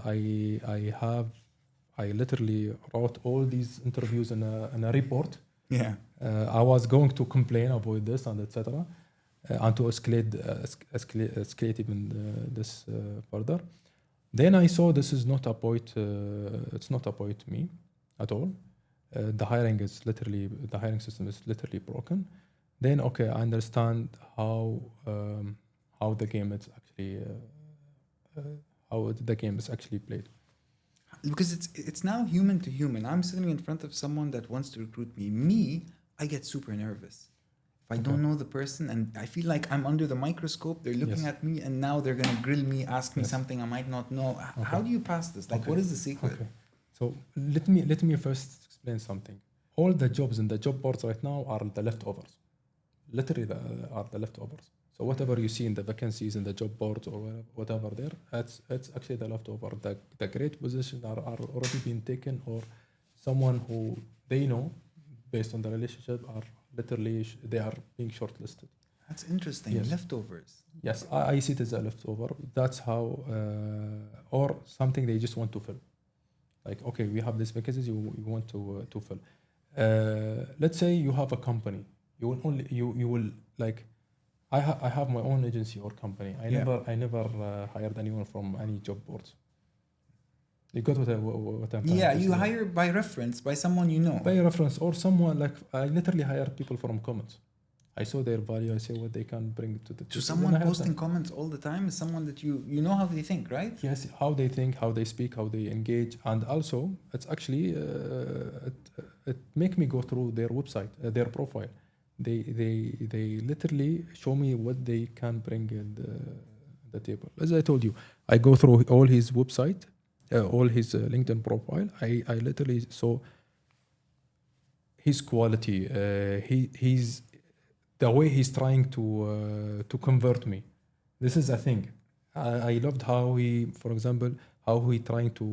I literally wrote all these interviews in a report. Yeah. I was going to complain about this and etc. And to escalate even this further. Then I saw this is not a point. It's not a point to me at all. The hiring system is literally broken. Then I understand how the game is actually played. Because it's now human to human. I'm sitting in front of someone that wants to recruit me. I get super nervous if I don't know the person, and I feel like I'm under the microscope. They're looking at me, and now they're gonna grill me, ask me something I might not know. How do you pass this? Like, what is the secret? Okay. So let me first explain something. All the jobs in the job boards right now are the leftovers. Literally, are the leftovers. So whatever you see in the vacancies in the job boards or whatever there, it's actually the leftover. The great positions are already being taken, or someone who they know based on the relationship are literally they are being shortlisted. That's interesting. Yes. Leftovers. Yes, I see it as a leftover. That's how, or something they just want to fill. Like, okay, we have these vacancies you want to fill. Let's say you have a company. You will like. I have my own agency or company. I never hired anyone from any job boards. You got what I'm trying to say? You hire by reference, by someone you know. By reference, or someone like I literally hire people from comments. I saw their value. I see what they can bring to the. So someone posting comments all the time is someone that you know how they think, right? Yes, how they think, how they speak, how they engage, and also it's actually it make me go through their website, their profile. They literally show me what they can bring in the table. As I told you, I go through all his website, all his LinkedIn profile. I literally saw his quality. He's the way he's trying to convert me. This is a thing. I loved how he, for example, how he trying to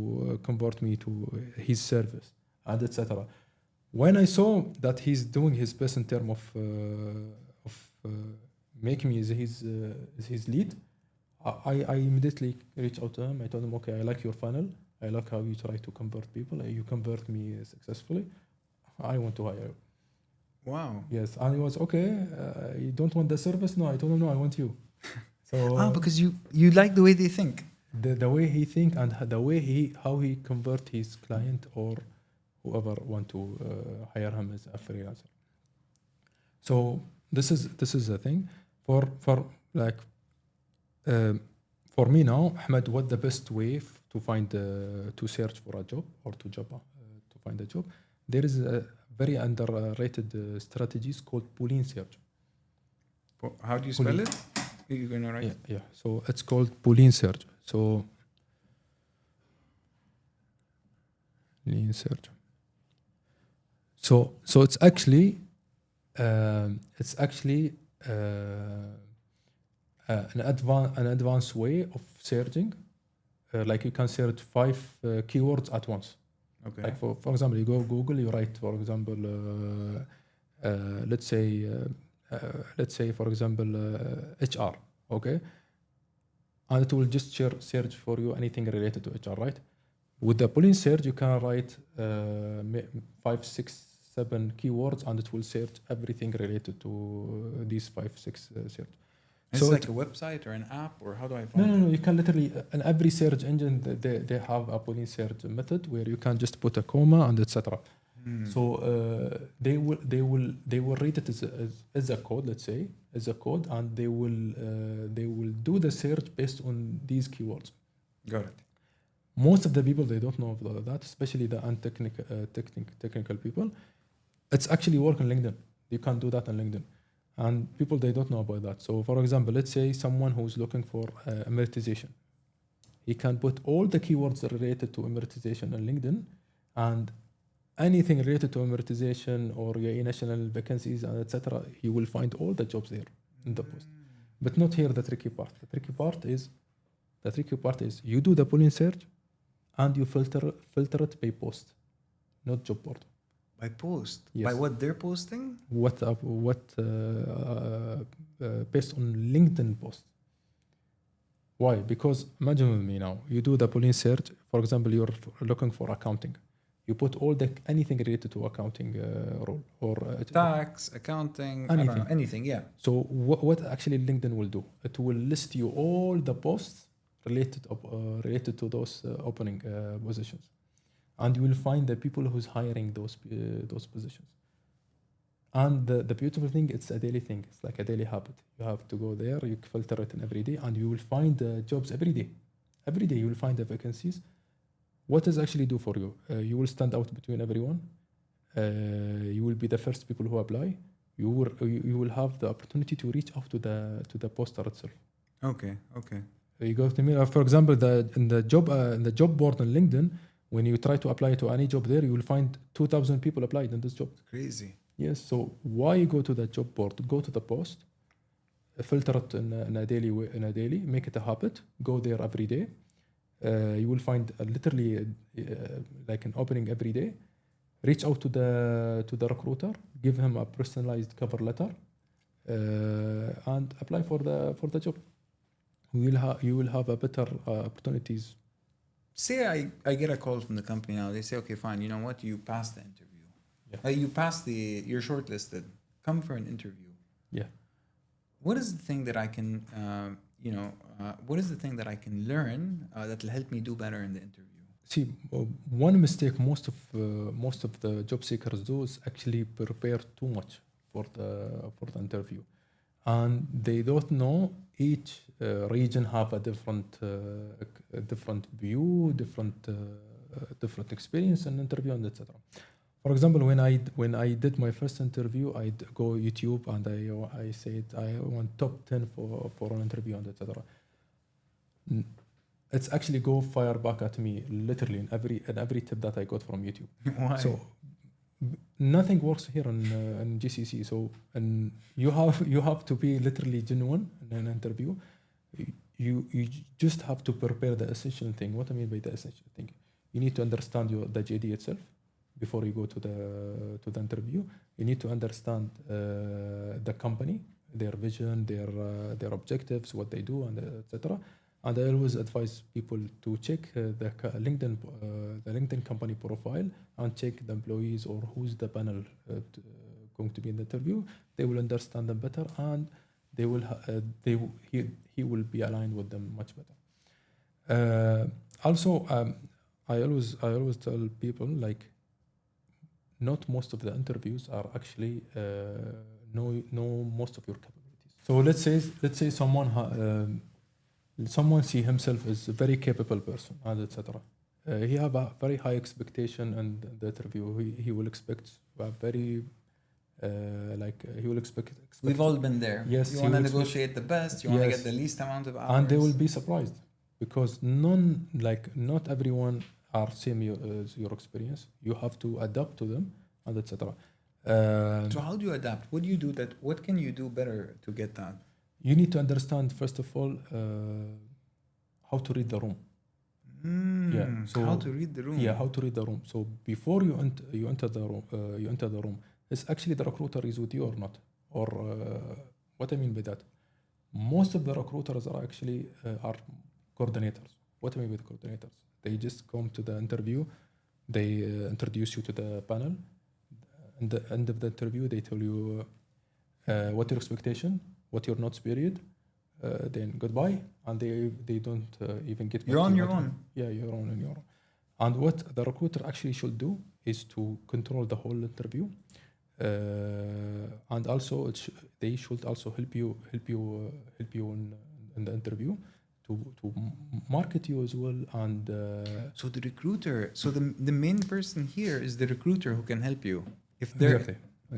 convert me to his service and etc. When I saw that he's doing his best in terms of making me his lead, I immediately reached out to him. I told him, okay, I like your funnel. I like how you try to convert people. You convert me successfully. I want to hire you. Wow. Yes, and he was okay. You don't want the service? No, I told him no. I want you. So because you like the way they think. The way he think and the way how he convert his client or whoever want to hire him as a freelancer. So this is the thing for like for me now, Ahmed. What the best way to find to search for a job or to find a job? There is a very underrated strategies called Boolean search. How do you spell it? You're gonna write. Yeah. So it's called Boolean search. So Boolean search. So it's actually an advanced way of searching. Like you can search 5 keywords at once. Okay. Like for example, you go Google, you write, for example, let's say for example HR, okay, and it will just search for you anything related to HR, right? With the Boolean search, you can write 5, 6, 7 keywords, and it will search everything related to these 5, 6 search. It's like a website or an app, or how do I find it? No. You can literally in every search engine they have a Boolean search method where you can just put a comma and etc. So they will read it as a code, let's say, as a code, and they will do the search based on these keywords. Got it. Most of the people, they don't know about that, especially the technical people. It's actually work on LinkedIn. You can do that on LinkedIn. And people, they don't know about that. So for example, let's say someone who's looking for amortization. He can put all the keywords related to amortization on LinkedIn, and anything related to amortization or your national vacancies and etc. He will find all the jobs there in the post. But not here the tricky part. The tricky part is you do the Boolean search and you filter it by post, not job board. By post? Yes. By what they're posting? Based on LinkedIn post. Why? Because imagine with me now, you do the Boolean search. For example, you're looking for accounting. You put anything related to accounting role or tax, accounting, anything. Yeah. So what actually LinkedIn will do? It will list you all the posts related to those opening positions. And you will find the people who's hiring those positions. And the beautiful thing, it's a daily thing. It's like a daily habit. You have to go there, you filter it in every day, and you will find the jobs every day. Every day you will find the vacancies. What does actually do for you? You will stand out between everyone. You will be the first people who apply. You will have the opportunity to reach out to the poster itself. Okay. You go to me. For example, in the job board on LinkedIn. When you try to apply to any job there, you will find 2,000 people applied in this job. Crazy. Yes. So why you go to the job board? Go to the post, filter it in a daily, make it a habit. Go there every day. You will find literally like an opening every day. Reach out to the recruiter, give him a personalized cover letter, and apply for the job. You will have a better opportunities. Say I get a call from the company now. They say, okay, fine. You know what? You passed the interview. Yeah. You passed you're shortlisted. Come for an interview. Yeah. What is the thing that I can, what is the thing that I can learn that will help me do better in the interview? See, one mistake most of the job seekers do is actually prepare too much for the interview, and they don't know each region have a different view, different experience in interview, and etc. For example, when I did my first interview, I'd go YouTube and I said I want top 10 for an interview and etc. N- It's actually go fire back at me literally in every tip that I got from YouTube. Why? So nothing works here in GCC. So and you have to be literally genuine in an interview. You just have to prepare the essential thing. What I mean by the essential thing, you need to understand the JD itself before you go to the interview. You need to understand the company, their vision, their objectives, what they do, and etc. And I always advise people to check the LinkedIn company profile and check the employees or who's the panel going to be in the interview. They will understand them better, and they will he will be aligned with them much better. Also, I always tell people, like, not most of the interviews are actually know most of your capabilities. So let's say someone see himself as a very capable person, and etc. He have a very high expectation in the interview. He will expect a very he will expect. We've all been there. Yes, You he want to will expect- negotiate the best. You want to Yes. get the least amount of hours. and they will be surprised because not everyone are same as your experience. You have to adapt to them, and etc. So how do you adapt? What do you do that? What can you do better to get that? You need to understand first of all how to read the room. So how to read the room? Yeah, how to read the room. So before you enter the room, it's actually the recruiter is with you or not, or what I mean by that. Most of the recruiters are actually are coordinators. What I mean with coordinators, they just come to the interview, they introduce you to the panel. At the end of the interview, they tell you what your expectation, what your notice period, then goodbye, and they don't even get. You're on your own. Yeah, you're on your own. And what the recruiter actually should do is to control the whole interview, and also they should also help you in the interview to market you as well. And So the recruiter, the main person here is the recruiter who can help you. If they're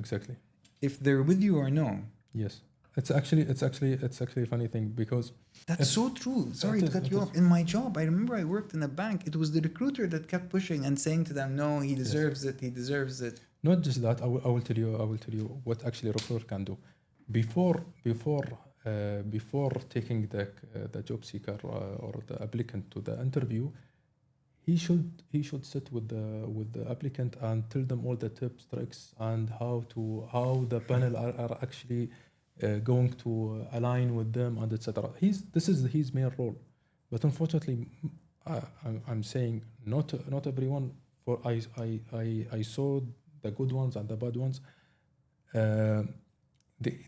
exactly. If they're with you or no. Yes, it's actually a funny thing because That's so true. Sorry to cut you off. In my job, I remember I worked in a bank. It was the recruiter that kept pushing and saying to them, "No, he deserves it. He deserves it." not just that. I will tell you what actually a recruiter can do before taking the job seeker or the applicant to the interview. He should sit with the applicant and tell them all the tips, tricks, and how the panel are actually going to align with them, and etc. This is his main role, but unfortunately, I'm saying not everyone. For I saw the good ones and the bad ones.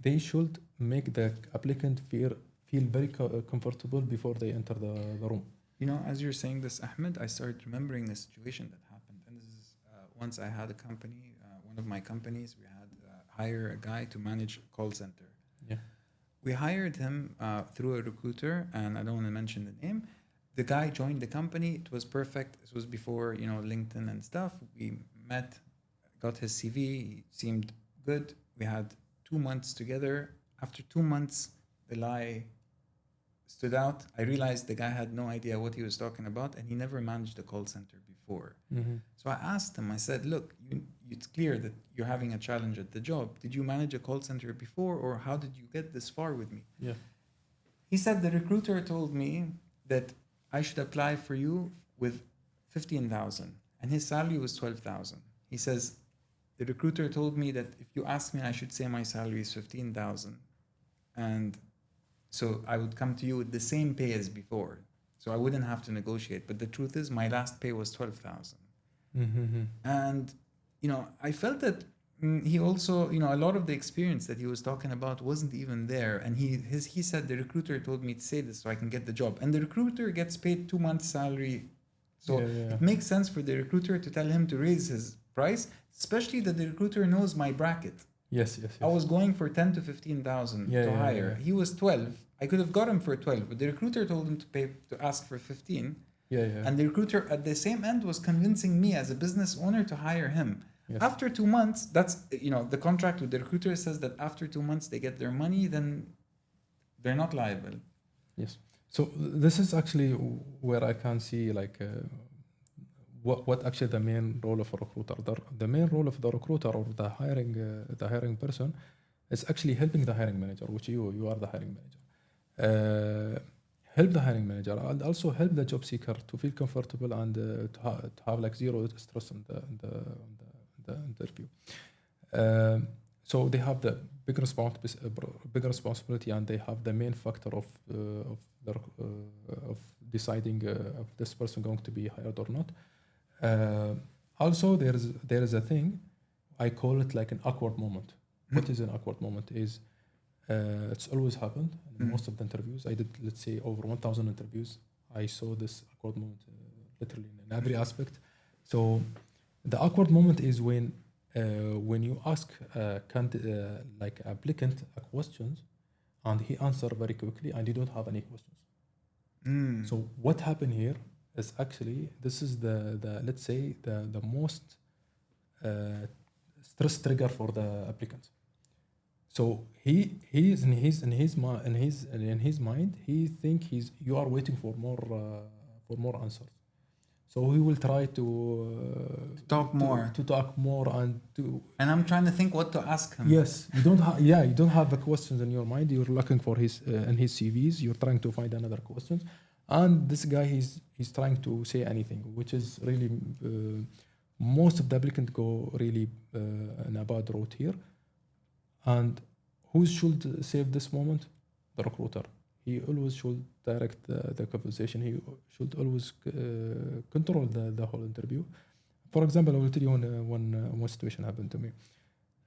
They should make the applicant feel very comfortable before they enter the room. You know, as you're saying this, Ahmed, I started remembering a situation that happened. And this is once I had a company, one of my companies, we had hire a guy to manage a call center. Yeah. We hired him through a recruiter, and I don't want to mention the name. The guy joined the company. It was perfect. This was before, LinkedIn and stuff. We met, got his CV. He seemed good. We had 2 months together. After 2 months, the lie stood out. I realized the guy had no idea what he was talking about, and he never managed a call center before. Mm-hmm. So I asked him, I said, look, it's clear that you're having a challenge at the job. Did you manage a call center before, or how did you get this far with me? Yeah. He said the recruiter told me that I should apply for you with 15,000, and his salary was 12,000. He says, the recruiter told me that if you ask me, I should say my salary is 15,000. And so I would come to you with the same pay as before. So I wouldn't have to negotiate. But the truth is my last pay was 12,000. Mm-hmm. And, I felt that he also, a lot of the experience that he was talking about wasn't even there. And he said the recruiter told me to say this so I can get the job. And the recruiter gets paid 2 months' salary. So it makes sense for the recruiter to tell him to raise his price, especially that the recruiter knows my bracket. Yes. I was going for 10 to 15,000 to hire. Yeah. He was 12. I could have got him for 12, but the recruiter told him to ask for 15. Yeah. And the recruiter at the same end was convincing me as a business owner to hire him. Yes. After 2 months, that's, the contract with the recruiter says that after 2 months they get their money, then they're not liable. Yes. So this is actually where I can see like what actually the main role of a recruiter. The main role of the recruiter or the hiring person is actually helping the hiring manager, which you are the hiring manager. Help the hiring manager and also help the job seeker to feel comfortable and to have like zero stress on the interview. So they have the big responsibility, and they have the main factor of deciding if this person going to be hired or not. Also, there is a thing I call it like an awkward moment. What is an awkward moment? Is it's always happened in most of the interviews. I did, let's say, over 1,000 interviews. I saw this awkward moment literally in every aspect. So the awkward moment is when you ask like applicant a questions and he answer very quickly and you don't have any questions. So what happened here is actually this is the let's say the most stress trigger for the applicant. So he is in his mind he think you are waiting for more answers. So he will try to talk more and I'm trying to think what to ask him. Yes, you don't have the questions in your mind. You're looking for his in his CVs. You're trying to find another questions, and this guy he's trying to say anything, which is really most of the applicants go really in a bad route here. And who should save this moment? The recruiter. He always should direct the conversation. He should always control the whole interview. For example, I will tell you one situation happened to me.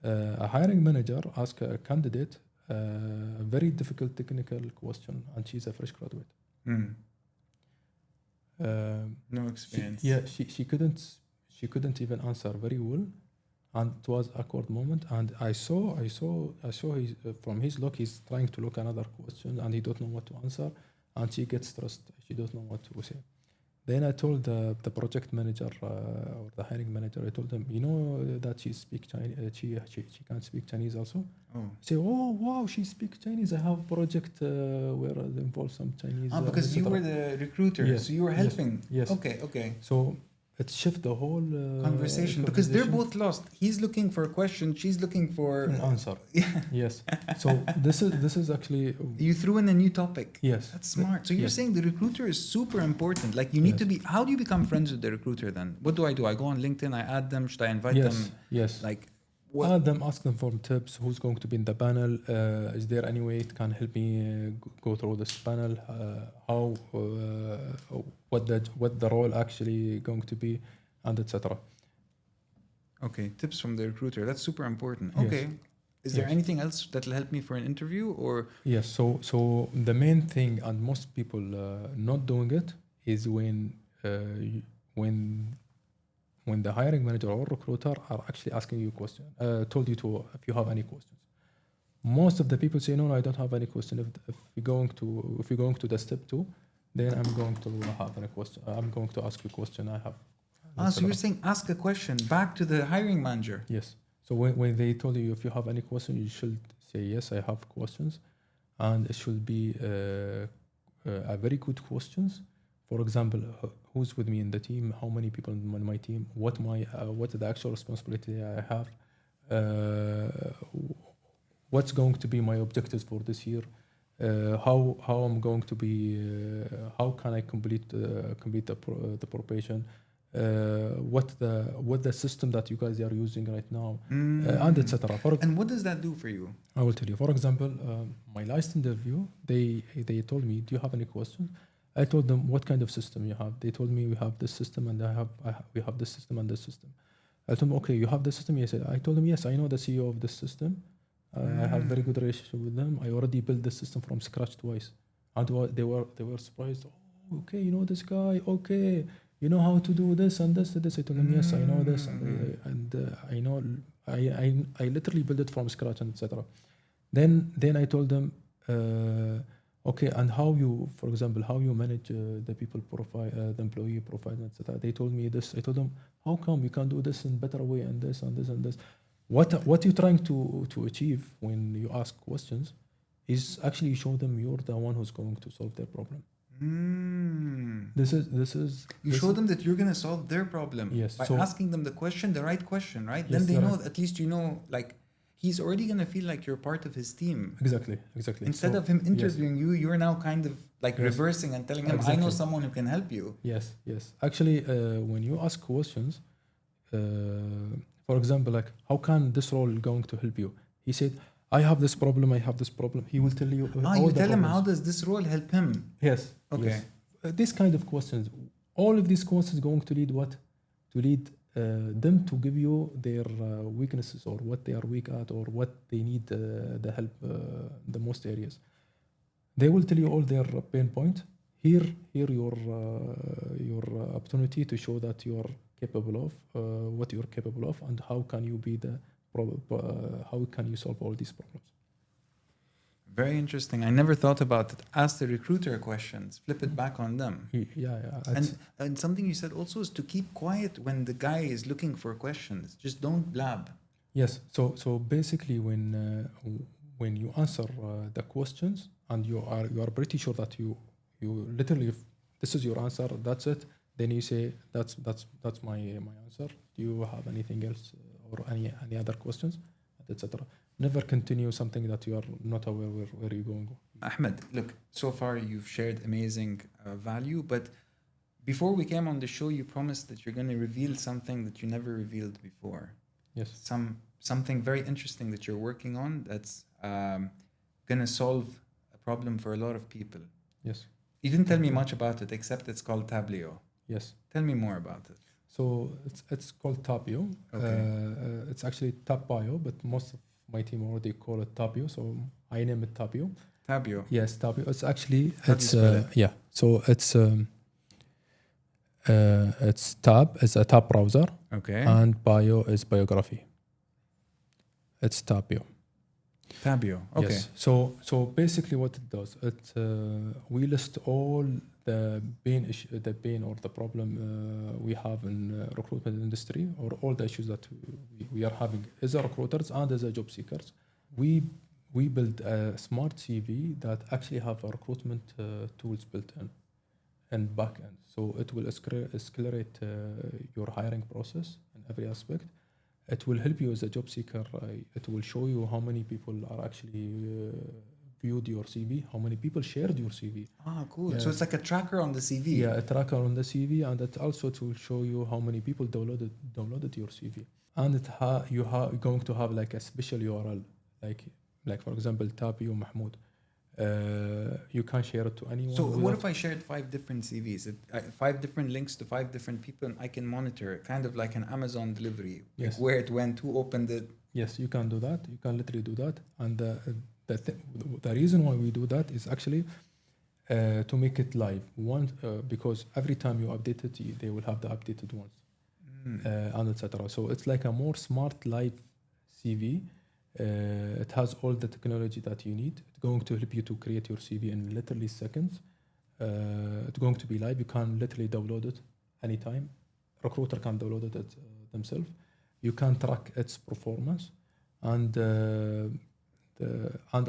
A hiring manager asked a candidate a very difficult technical question, and she's a fresh graduate. No experience. She couldn't even answer very well, and it was an awkward moment. And I saw his, from his look, he's trying to look another question, and he don't know what to answer, and she gets stressed. She don't know what to say. Then I told the project manager or the hiring manager, I told him, you know that she speaks Chinese, she can speak Chinese also. Oh. I say, oh wow, she speaks Chinese. I have a project where they involve some Chinese. Because you were the recruiter, yes. So you were helping. Yes. Okay. So it shifted the whole conversation because they're both lost. He's looking for a question, she's looking for an answer. Yes. So this is actually you threw in a new topic. Yes. That's smart. So you're saying the recruiter is super important. Like you need to be. How do you become friends with the recruiter then? What do? I go on LinkedIn, I add them, should I invite them? Yes. Like add them, ask them for tips. Who's going to be in the panel? Is there any way it can help me go through this panel? How what the role actually going to be, and etc. Okay, tips from the recruiter. That's super important. Yes. Okay, is there anything else that will help me for an interview or? Yes. So the main thing, and most people not doing it, is when the hiring manager or recruiter are actually asking you a question, told you to if you have any questions. Most of the people say no, I don't have any question. If you're going to the step 2, then I'm going to have a question. I'm going to ask you a question. I have. So you're saying ask a question back to the hiring manager? Yes. So when they told you if you have any question, you should say yes, I have questions, and it should be a very good questions. For example, who's with me in the team? How many people in my team? What the actual responsibility I have? What's going to be my objectives for this year? How I'm going to be? How can I complete the probation? What the system that you guys are using right now, and etc. And what does that do for you? I will tell you. For example, my last interview, they told me, do you have any questions? I told them what kind of system you have. They told me we have this system and we have this system and this system. I told them, okay, you have this system? Yes. I told them, yes, I know the CEO of this system. I have very good relationship with them. I already built this system from scratch twice. And they were surprised. Oh, okay, you know this guy. Okay, you know how to do this and this and this. I told them, yes, I know this and I know. I literally built it from scratch and etc. Then I told them. Okay, and for example, how you manage the people profile, the employee profile, etc. They told me this. I told them, how come you can't do this in better way and this and this and this? What you're trying to achieve when you ask questions is actually show them you're the one who's going to solve their problem. This is You show them that you're going to solve their problem Yes, by so- asking them the question, the right question, right? Yes, Then they the know, right- at least you know, like, he's already going to feel like you're part of his team. exactly. Instead So- of him yes. interviewing you, you're now kind of like Yes. reversing and telling him, I know Exactly. someone who can help you. Yes. Actually, when you ask questions, for example, like, how can this role going to help you? He said, I have this problem. He will tell you. All You the tell him, problems. how does this role help him? Yes. Okay. Yes. This kind of questions, all of these questions going to lead what? To lead them to give you their weaknesses or what they are weak at or what they need the help the most areas. They will tell you all their pain point. Here your opportunity to show that you are capable of what you are capable of and how can you be how can you solve all these problems. Very interesting. I never thought about it. Ask the recruiter questions, flip it back on them. Yeah. And something you said also is to keep quiet when the guy is looking for questions. Just don't blab. Yes. So basically, when you answer the questions and you are pretty sure that you literally, if this is your answer, that's it. Then you say that's my answer. Do you have anything else or any other questions, etc. Never continue something that you are not aware where you're going. Ahmed, look, so far you've shared amazing value, but before we came on the show, you promised that you're going to reveal something that you never revealed before. Yes. Something very interesting that you're working on that's going to solve a problem for a lot of people. Yes. You didn't tell me much about it, except it's called Tableau. Yes. Tell me more about it. So it's called Tapio. Okay. It's actually Tapio, but most of my team already call it Tapio, so I name it Tapio. Tableau. Yes, Tapio. It's actually How do you spell it? yeah. So it's tab is a tab browser, Okay. and bio is biography. It's Tapio. Tableau. Okay. Yes. So basically, what it does, we list all the pain or the problem we have in recruitment industry, or all the issues that we are having as a recruiters and as a job seekers. We build a smart CV that actually have a recruitment tools built in and back end. So it will accelerate your hiring process in every aspect. It will help you as a job seeker. It will show you how many people are actually viewed your CV, how many people shared your CV. Cool. Yeah. So it's like a tracker on the CV. Yeah, a tracker on the CV, and it also will show you how many people downloaded your CV. And you're going to have like a special URL, like for example, Tapio Mahmoud. You can share it to anyone. So what if I shared 5 different CVs, 5 different links to 5 different people, and I can monitor it, kind of like an Amazon delivery, Yes. like where it went, who opened it. Yes, you can do that. You can literally do that. And the reason why we do that is actually to make it live. Because every time you update it, they will have the updated ones, and etc. So it's like a more smart live CV. It has all the technology that you need. It's going to help you to create your CV in literally seconds. It's going to be live. You can literally download it anytime. Recruiter can download it themselves. You can track its performance, and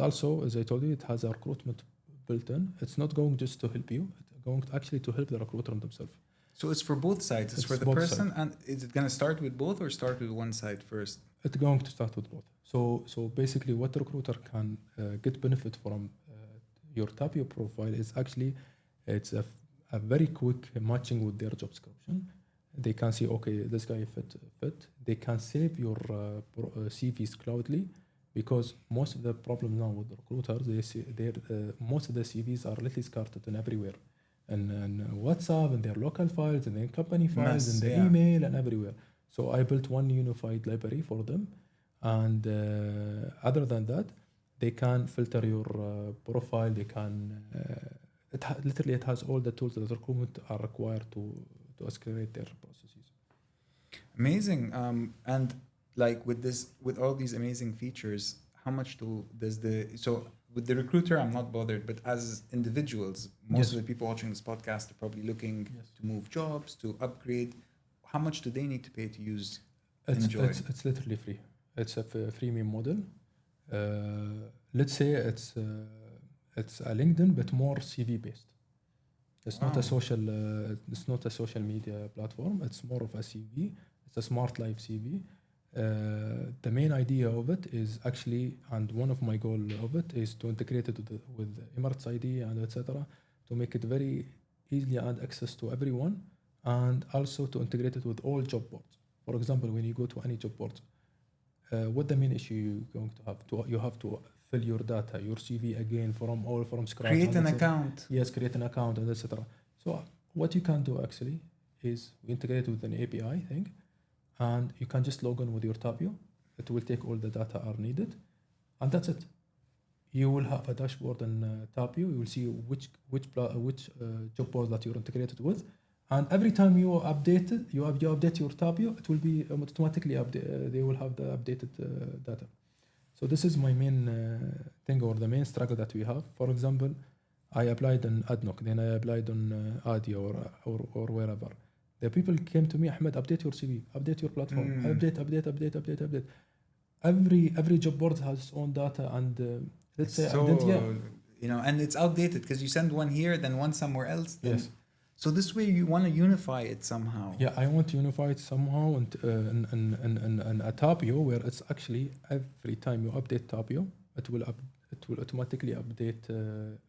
also, as I told you, it has a recruitment built in. It's not going just to help you. It's going to actually to help the recruiter themselves. So it's for both sides. It's for the both person, and is it going to start with both or start with one side first? It's going to start with both. So basically, what the recruiter can get benefit from your Tapio profile is actually it's a very quick matching with their job description. They can see, okay, this guy fit. They can save your CVs cloudly, because most of the problem now with the recruiters, most of the CVs are literally scattered in everywhere, and WhatsApp, and their local files, and their company files, and the email, and everywhere. So I built one unified library for them, and other than that, they can filter your profile. They can literally it has all the tools that the recruitment are required to accelerate their processes. Amazing. And like with all these amazing features, how much so with the recruiter, I'm not bothered, but as individuals, most of the people watching this podcast are probably looking to move jobs, to upgrade. How much do they need to pay to use Enjoy? It's literally free. It's a freemium model. Let's say it's a LinkedIn, but more CV based. It's Wow. not a social. It's not a social media platform. It's more of a CV. It's a smart life CV. The main idea of it is actually, and one of my goal of it is to integrate it with Emirates ID and etc. to make it very easily and access to everyone, and also to integrate it with all job boards. For example, when you go to any job board, what the main issue you're going to have? You have to fill your data, your CV again from scratch. Create and an etc. account. Yes, create an account and etc. So what you can do actually is integrate with an API thing, and you can just log in with your Tapio. It will take all the data are needed, and that's it. You will have a dashboard in Tapio. You will see which job board that you're integrated with, and every time you update it, you update your Tapio, it will be automatically update. They will have the updated data. So this is my main thing, or the main struggle that we have. For example, I applied on ADNOC, then I applied on ADI or wherever. The people came to me, Ahmed, update your CV, update your platform, update. Every job board has its own data, and let's say, So, and then, and it's outdated because you send one here, then one somewhere else. Then. Yes. So this way you want to unify it somehow. Yeah, I want to unify it somehow and in a Tapio where it's actually every time you update Tapio, it will automatically update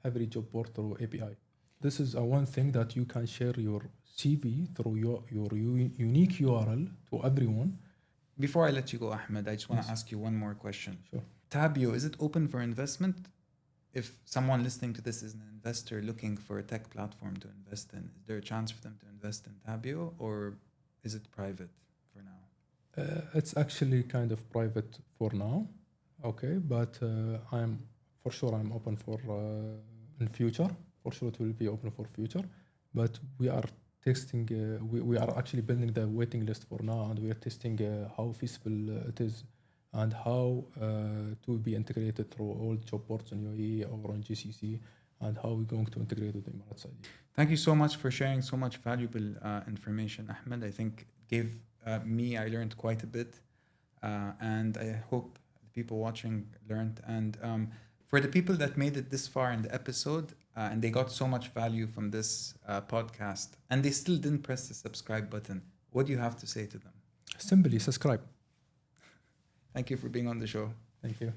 every job board through API. This is one thing that you can share your CV through your unique URL to everyone. Before I let you go, Ahmed, I just want to Yes. ask you one more question. Sure. Tabio, is it open for investment? If someone listening to this is an investor looking for a tech platform to invest in, is there a chance for them to invest in Tabio, or is it private for now? It's actually kind of private for now, okay, but I'm open for in future. For sure, it will be open for future, but we are testing. We are actually building the waiting list for now, and we are testing how feasible it is, and how to be integrated through all job boards in UAE or on GCC, and how we're going to integrate with the Emirates ID. Thank you so much for sharing so much valuable information, Ahmed. I think I learned quite a bit, and I hope the people watching learned. And for the people that made it this far in the episode, and they got so much value from this podcast, and they still didn't press the subscribe button, what do you have to say to them? Simply subscribe. Thank you for being on the show. Thank you.